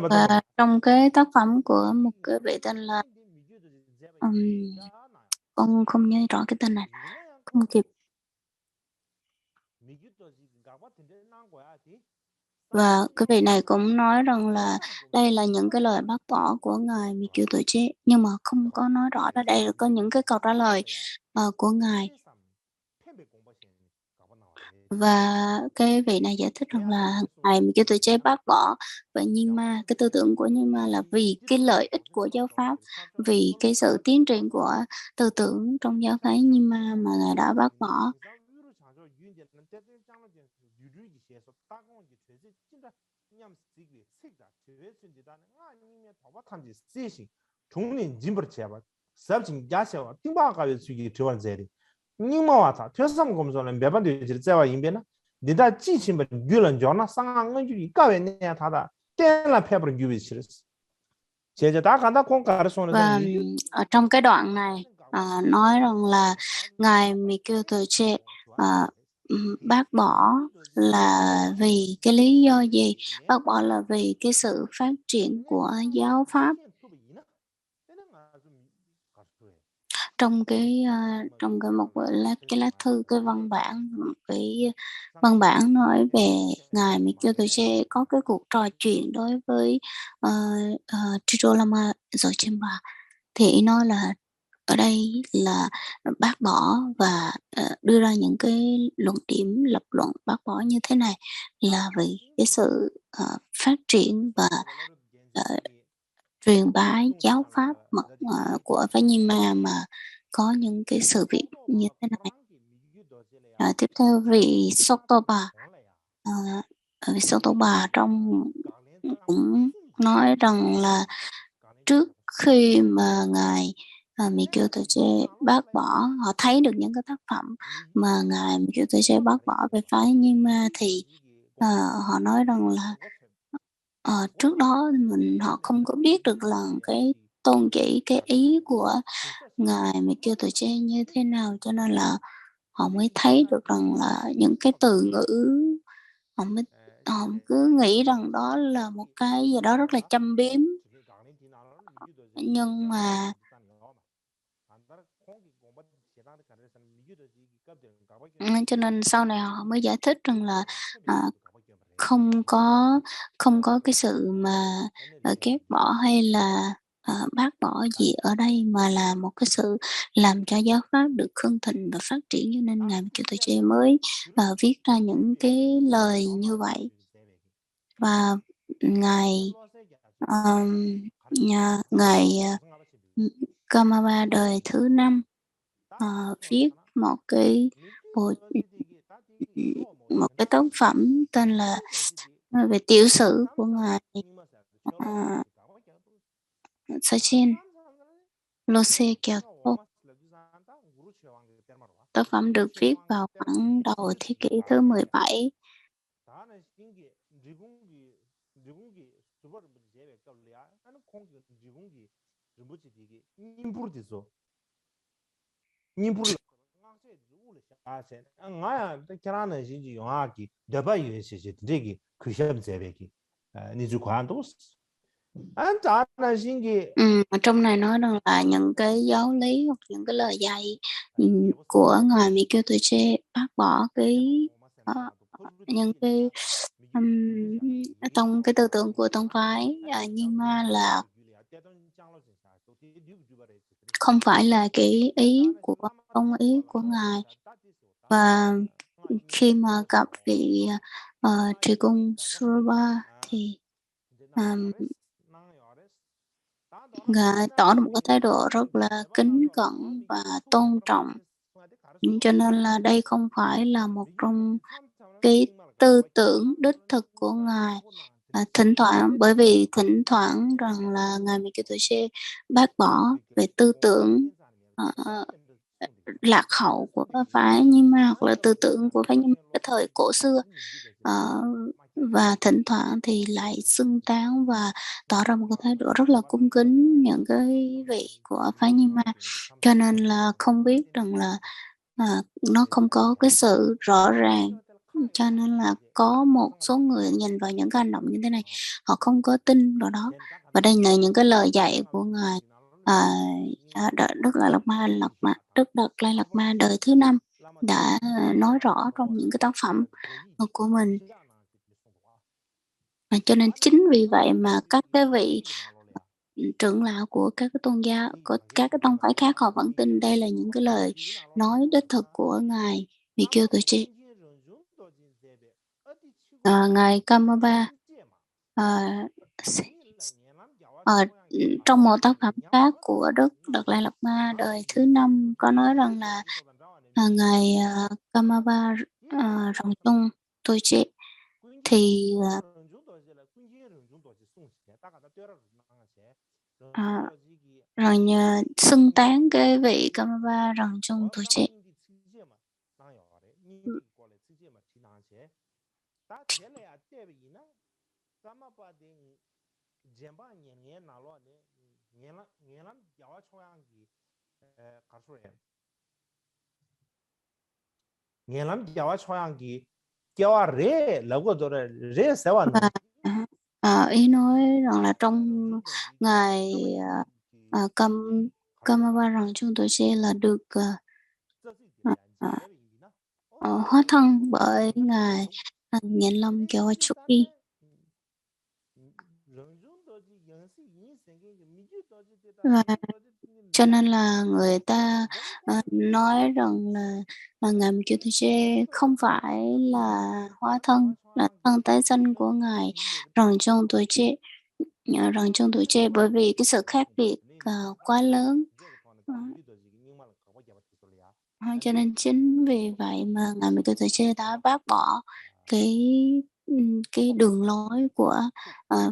B: và trong cái tác phẩm của một cái vị tên là con không nhớ rõ cái tên này, không kịp. Và cái vị này cũng nói rằng là đây là những cái lời bác bỏ của ngài Michio Tuche, nhưng mà không có nói rõ là đây là có những cái câu trả lời của ngài. Và cái vị này giải thích rằng là ngài Michio Tuche bác bỏ và Nyingma, cái tư tưởng của Nyingma là vì cái lợi ích của giáo pháp, vì cái sự tiến triển của tư tưởng trong giáo phái Nyingma mà ngài đã bác bỏ.
A: 닝마와타 퇴섬 검소는 매번 되지와 임베나니다 지침을 유런 전화 상황 은주기 까වෙ냐 다다 땡라 페브른 유비치르스 제자 다 간다 공가르소는
B: Và ở trong cái đoạn này nói rằng là ngài Michio Tuche bác bỏ là vì cái lý do gì? Bác bỏ là vì cái sự phát triển của giáo pháp. Trong cái lá thư, cái văn bản nói về ngài Michio Tuche có cái cuộc trò chuyện đối với Trito Lama Zochimba, thì nói là ở đây là bác bỏ và đưa ra những cái luận điểm lập luận bác bỏ như thế này là vì cái sự phát triển và truyền bá giáo pháp của phái Nyingma mà có những cái sự việc như thế này. Tiếp theo vị Sotoba, vị Sotoba cũng nói rằng là trước khi mà ngài Michio Tuche bác bỏ, họ thấy được những cái tác phẩm mà ngài Michio Tuche bác bỏ về phái Nyingma thì họ nói rằng là trước đó họ không có biết được là cái tôn chỉ, cái ý của ngài Michio Tuche như thế nào, cho nên là họ mới thấy được rằng là những cái từ ngữ, họ cứ nghĩ rằng đó là một cái gì đó rất là châm biếm, nhưng mà cho nên sau này họ mới giải thích rằng là không có cái sự mà ghét bỏ hay là bác bỏ gì ở đây, mà là một cái sự làm cho giáo pháp được hưng thịnh và phát triển, cho nên Ngài Kiều Tuệ Che mới viết ra những cái lời như vậy. Và Ngài Ngài Kamaba đời thứ 5 viết một cái tác phẩm tên là về tiểu sử của Ngài Sachin Lose Kyato. Tác phẩm được viết vào khoảng đầu thế kỷ thứ 17. Trong này nói rằng là những cái giáo lý hoặc những cái lời dạy của Ngài Mỹ Kiêu Tuệ Che bác bỏ những cái trong cái tư tưởng của tông phái, nhưng mà là không phải là cái ý của tông ý của Ngài. Và khi mà gặp vị Trì Cung Surupa thì Ngài tỏ ra một cái thái độ rất là kính cẩn và tôn trọng, cho nên là đây không phải là một trong cái tư tưởng đích thực của Ngài. Thỉnh thoảng, bởi vì thỉnh thoảng rằng là Ngài Mỹ Kiều Tuệ Che bác bỏ về tư tưởng lạc hậu của phái Nhiên Ma, hoặc là tư tưởng của phái Nhiên Ma cái thời cổ xưa, và thỉnh thoảng thì lại xưng tán và tỏ ra một cái thái độ rất là cung kính những cái vị của phái Nhiên Ma, cho nên là không biết rằng là nó không có cái sự rõ ràng, cho nên là có một số người nhìn vào những cái hành động như thế này, họ không có tin vào đó. Và đây là những cái lời dạy của Ngài Đức Đạt Lai Lạt Ma đời thứ 5 đã nói rõ trong những cái tác phẩm của mình. Cho nên chính vì vậy mà các cái vị trưởng lão của các cái tôn giáo, của các cái tông phái khác, họ vẫn tin đây là những cái lời nói đích thực của Ngài Mỹ Kiêu Tuệ Che. Ngài Kamaba trong một tác phẩm khác của Đức Đạt Lai Lạt Ma đời thứ 5 có nói rằng là Ngài Kamaba Rong Chung Tuệ Che thì rồi xưng tán cái vị Kamaba Rong Chung Tuệ Che. Và ý nói rằng là trong Ngài Kamaba Rong Chung Tuệ Che là được hóa thân bởi Ngài Nhện Lâm Kawachuki. Và cho nên là người ta nói rằng là Ngài Kiều Tuệ Che không phải là hóa thân, là thân tái sinh của Ngài Rong Chung Tuệ Che. Rong Chung Tuệ Che bởi vì cái sự khác biệt quá lớn. Cho nên chính vì vậy mà Ngài Mỹ Kiều Tuệ Che đã bác bỏ cái đường lối của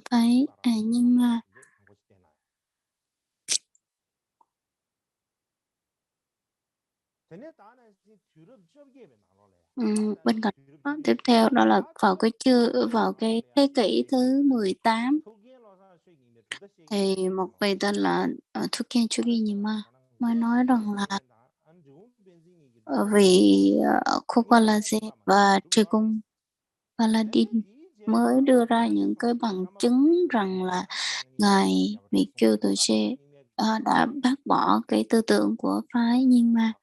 B: phái Nhiên Ma. Bên cạnh đó, tiếp theo đó là vào cái thế kỷ thứ 18 thì một vị tên là Thuken Chugi Nyima mới nói rằng là vị Kupalaze và Trì Cung Paladin mới đưa ra những cái bằng chứng rằng là Ngài Mỹ Kiều Tuệ Che đã bác bỏ cái tư tưởng của phái Nhiên Ma.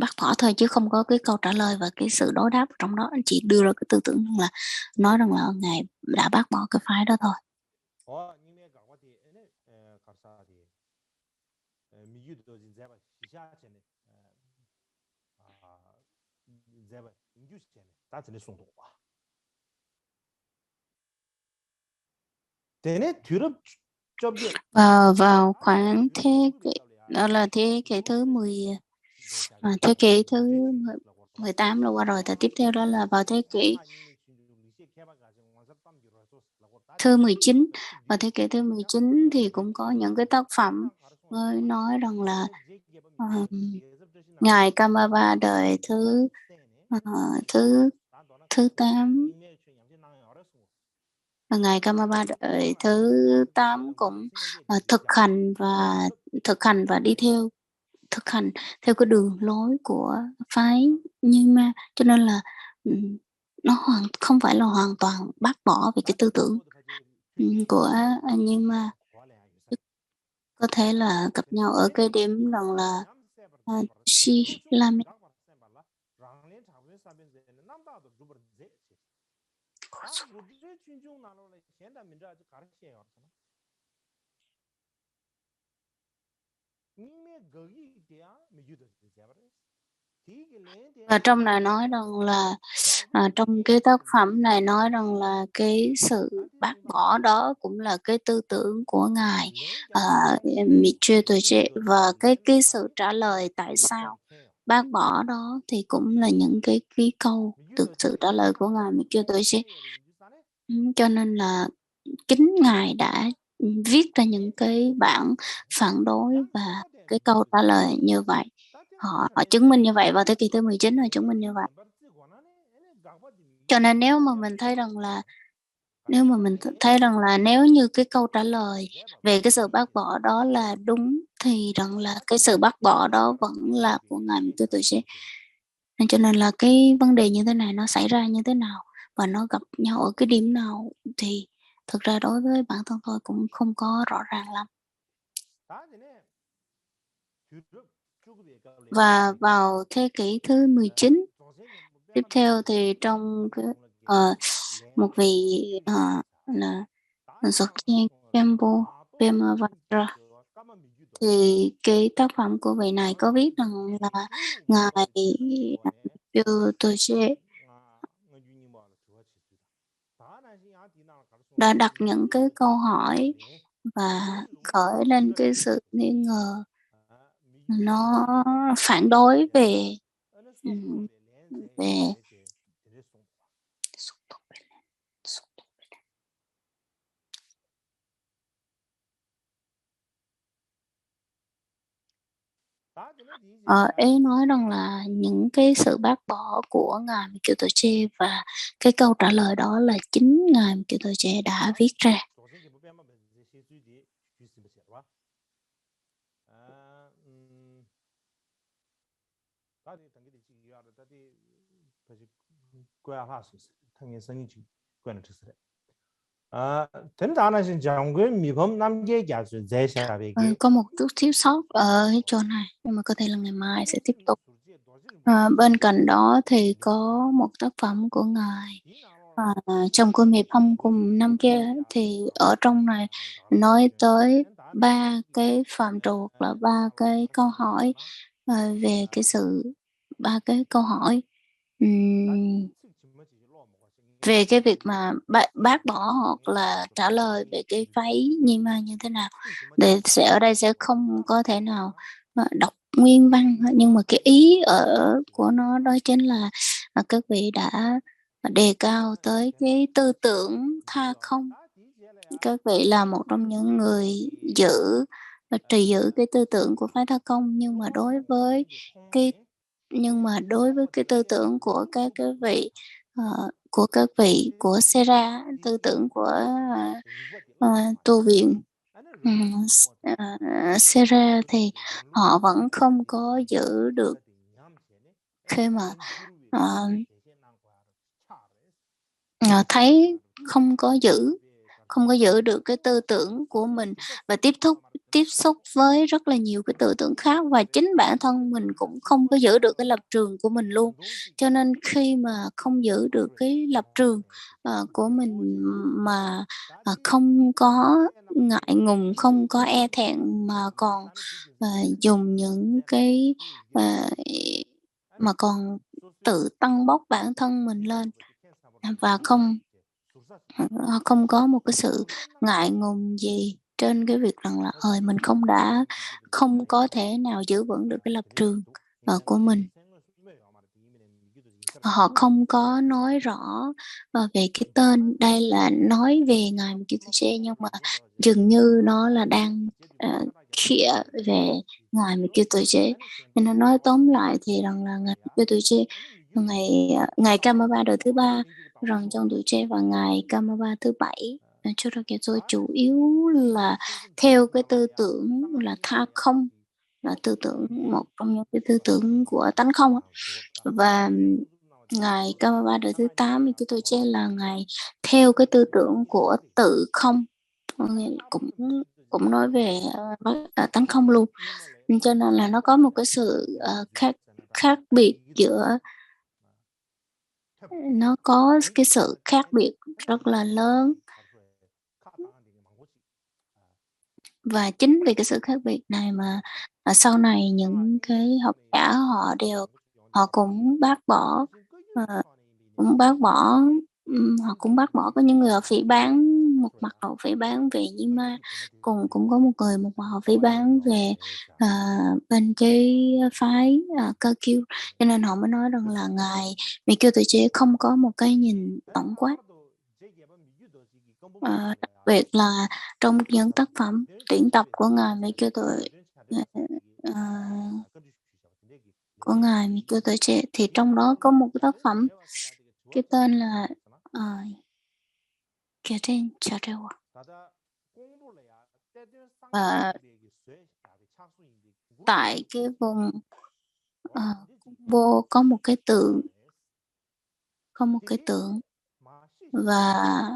B: bác bỏ thôi, chứ không có cái câu trả lời và cái sự đối đáp trong đó. Anh chị đưa ra cái tư tưởng là nói rằng là Ngài đã bác bỏ cái phái đó thôi. Và vào khoảng thế kỷ, đó là thế kỷ thứ 18 là qua rồi, và tiếp theo đó là vào thế kỷ thứ 19. Và thế kỷ thứ 19 thì cũng có những cái tác phẩm nói rằng là Ngài Kamaba đời thứ 8, Ngài Kamaba đời thứ 8 cũng thực hành và đi theo cái đường lối của phái Nyingma, cho nên là nó không phải là hoàn toàn bác bỏ về cái tư tưởng của Nyingma. Có thể là gặp nhau ở cái điểm rằng là Si Lame. Và trong này nói rằng là trong cái tác phẩm này nói rằng là cái sự bác bỏ đó cũng là cái tư tưởng của Ngài Michio Toje, và cái sự trả lời tại sao bác bỏ đó thì cũng là những cái câu từ sự trả lời của Ngài Michio Toje. Cho nên là chính Ngài đã viết ra những cái bản phản đối và cái câu trả lời như vậy. Họ chứng minh như vậy vào thế kỷ thứ 19, họ chứng minh như vậy. Cho nên nếu mà mình thấy rằng là nếu như cái câu trả lời về cái sự bác bỏ đó là đúng, thì rằng là cái sự bác bỏ đó vẫn là của Ngài Michio Toje. Nên cho nên là cái vấn đề như thế này nó xảy ra như thế nào và nó gặp nhau ở cái điểm nào thì thực ra đối với bản thân tôi cũng không có rõ ràng lắm. Và vào thế kỷ thứ 19 tiếp theo thì trong cái một vị là Dzogchen Khenpo Pemavajra, thì cái tác phẩm của vị này có viết rằng là Ngài Toje đã đặt những cái câu hỏi và khởi lên cái sự nghi ngờ, nó phản đối về ý nói rằng là những cái sự bác bỏ của Ngài Michio Toje, và cái câu trả lời đó là chính Ngài Michio Toje đã viết ra. Có một chút thiếu sót ở chỗ này, nhưng mà có thể là ngày mai sẽ tiếp tục. Bên cạnh đó thì có một tác phẩm của Ngài trong Cô Miệp Hâm cùng năm kia, thì ở trong này nói tới 3 cái phạm trù, là 3 cái câu hỏi về cái sự 3 cái câu hỏi về cái việc mà bác bỏ hoặc là trả lời về cái phái Nyingma như thế nào. Để ở đây sẽ không có thể nào đọc nguyên văn, nhưng mà cái ý của nó đó chính là các vị đã đề cao tới cái tư tưởng tha không. Các vị là một trong những người trì giữ cái tư tưởng của phái tha không, nhưng mà đối với cái tư tưởng của các vị của Sera, tư tưởng của tu viện Sera, thì họ vẫn không có giữ được, khi mà thấy không có giữ được cái tư tưởng của mình và tiếp tiếp xúc với rất là nhiều cái tư tưởng khác, và chính bản thân mình cũng không có giữ được cái lập trường của mình luôn. Cho nên khi mà không giữ được cái lập trường của mình, mà không có ngại ngùng, không có e thẹn, mà còn dùng những cái mà còn tự tăng bốc bản thân mình lên, và không có một cái sự ngại ngùng gì trên cái việc rằng là mình không có thể nào giữ vững được cái lập trường của mình. Họ không có nói rõ về cái tên, đây là nói về Ngài Mikitoche, nhưng mà dường như nó là đang khịa về Ngài Mikitoche. Nên nó nói tóm lại thì rằng là Ngài Mikitoche, ngày Kamaba đời thứ 3, rằng trong tuổi trẻ, và ngày Kamaba thứ 7 cho ra kẻ tôi chủ yếu là theo cái tư tưởng là tha không, là tư tưởng, một trong những cái tư tưởng của tánh không. Và ngày Kamaba đời thứ 8 thì tôi chơi là ngày theo cái tư tưởng của tự không, cũng nói về tánh không luôn. Cho nên là nó có một cái sự khác biệt giữa, nó có cái sự khác biệt rất là lớn. Và chính vì cái sự khác biệt này mà sau này những cái học giả họ cũng bác bỏ, họ cũng bác bỏ. Có những người họ phỉ báng, một mặt họ phỉ báng về Nhima, cũng có một mặt họ phỉ báng về bên cái phái Kagyu, cho nên họ mới nói rằng là ngài Mikio Tự Chế không có một cái nhìn tổng quát. Đặc biệt là trong những tác phẩm tuyển tập của ngài Mikio Tự Chế, thì trong đó có một cái tác phẩm cái tên là Keten Charewa. Và tại cái vùng vô có một cái tượng, và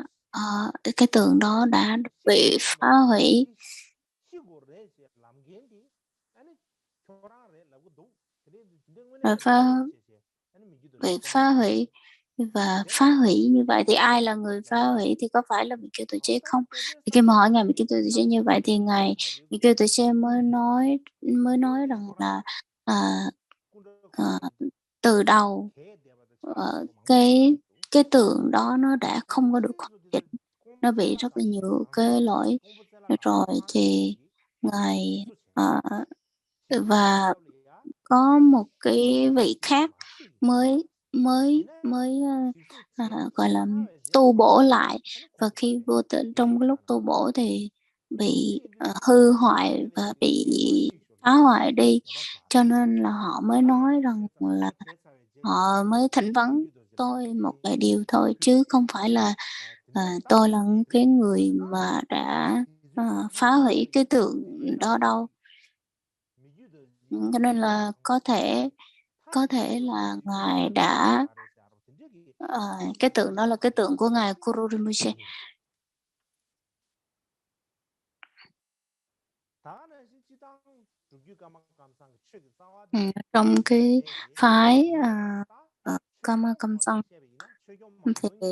B: cái tượng đó đã bị phá hủy, bị phá hủy. Và phá hủy như vậy thì ai là người phá hủy, thì có phải là Mikio Tự Chế không? Thì khi mà hỏi ngài Mikio Tự Chế như vậy thì ngài Mikio Tự Chế mới nói rằng là từ đầu cái tượng đó nó đã không có được hoàn chỉnh, nó bị rất là nhiều cái lỗi rồi. Thì ngài và có một cái vị khác mới gọi là tu bổ lại, và khi vô tình trong cái lúc tu bổ thì bị hư hoại và bị phá hoại đi, cho nên là họ mới nói rằng là họ mới thỉnh vấn tôi một vài điều thôi, chứ không phải là tôi là cái người mà đã phá hủy cái tượng đó đâu. Cho nên là có thể là ngài đã cái tượng đó là cái tượng của ngài Kuru Rinpoche. Trong cái phái Kama Kamsang thì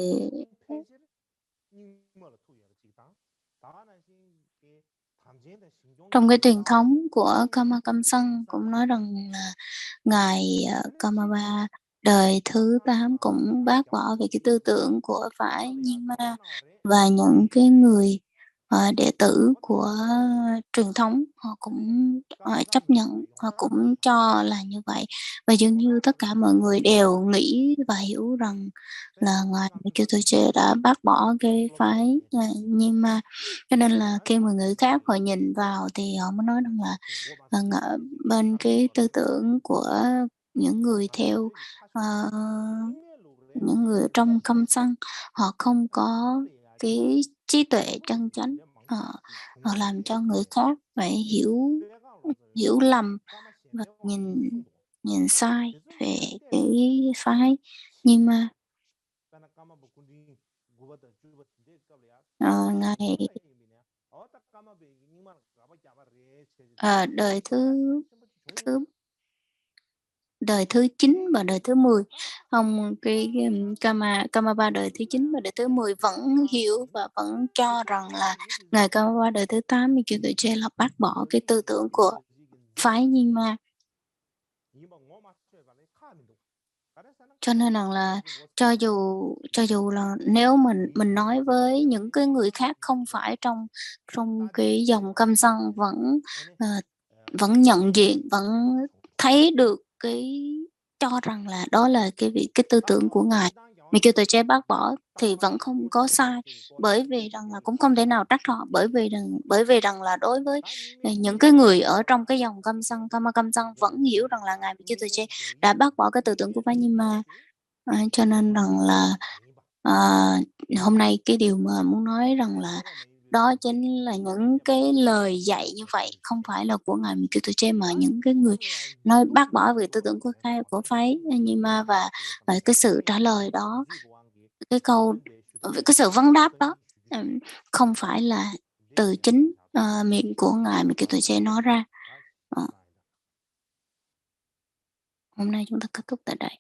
B: trong cái truyền thống của Kama Kamsang cũng nói rằng là ngài Kamaba đời thứ 8 cũng bác bỏ về cái tư tưởng của phái Nyingma, và những cái người đệ tử của truyền thống họ cũng chấp nhận, họ cũng cho là như vậy. Và dường như tất cả mọi người đều nghĩ và hiểu rằng là ngài Mikio Toche đã bác bỏ cái phái Nyingma. Cho nên là khi mà người khác họ nhìn vào thì họ mới nói rằng là bên cái tư tưởng của những người theo những người trong căm săn, họ không có cái trí tuệ chân chánh, họ làm cho người khác phải hiểu lầm và nhìn sai về cái phái. Nhưng mà ngài đời thứ đời thứ 9 và đời thứ 10. Không, cái Kama ba đời thứ 9 và đời thứ 10 vẫn hiểu và vẫn cho rằng là ngài Kama ba đời thứ 8 thì kêu tụi trẻ là bác bỏ cái tư tưởng của phái Nhi Ma. Cho nên rằng là cho dù là nếu mình nói với những cái người khác không phải trong cái dòng Cam Sân vẫn nhận diện, vẫn thấy được cái cho rằng là đó là cái tư tưởng của ngài. Mình kêu tụi trẻ bác bỏ thì vẫn không có sai, bởi vì rằng là cũng không thể nào trách họ, bởi vì rằng là đối với những cái người ở trong cái dòng Cam Sân vẫn hiểu rằng là ngài mình kêu tụi trẻ đã bác bỏ cái tư tưởng của Phái Nhi Ma. Cho nên rằng là hôm nay cái điều mà muốn nói rằng là đó chính là những cái lời dạy như vậy không phải là của ngài Mình Kiêu Tô Che, mà những cái người nói bác bỏ về tư tưởng của phái Nhi Ma, và cái sự trả lời đó, cái sự vấn đáp đó không phải là từ chính miệng của ngài Mình Kiêu Tô Che nói ra. Hôm nay chúng ta kết thúc tại đây.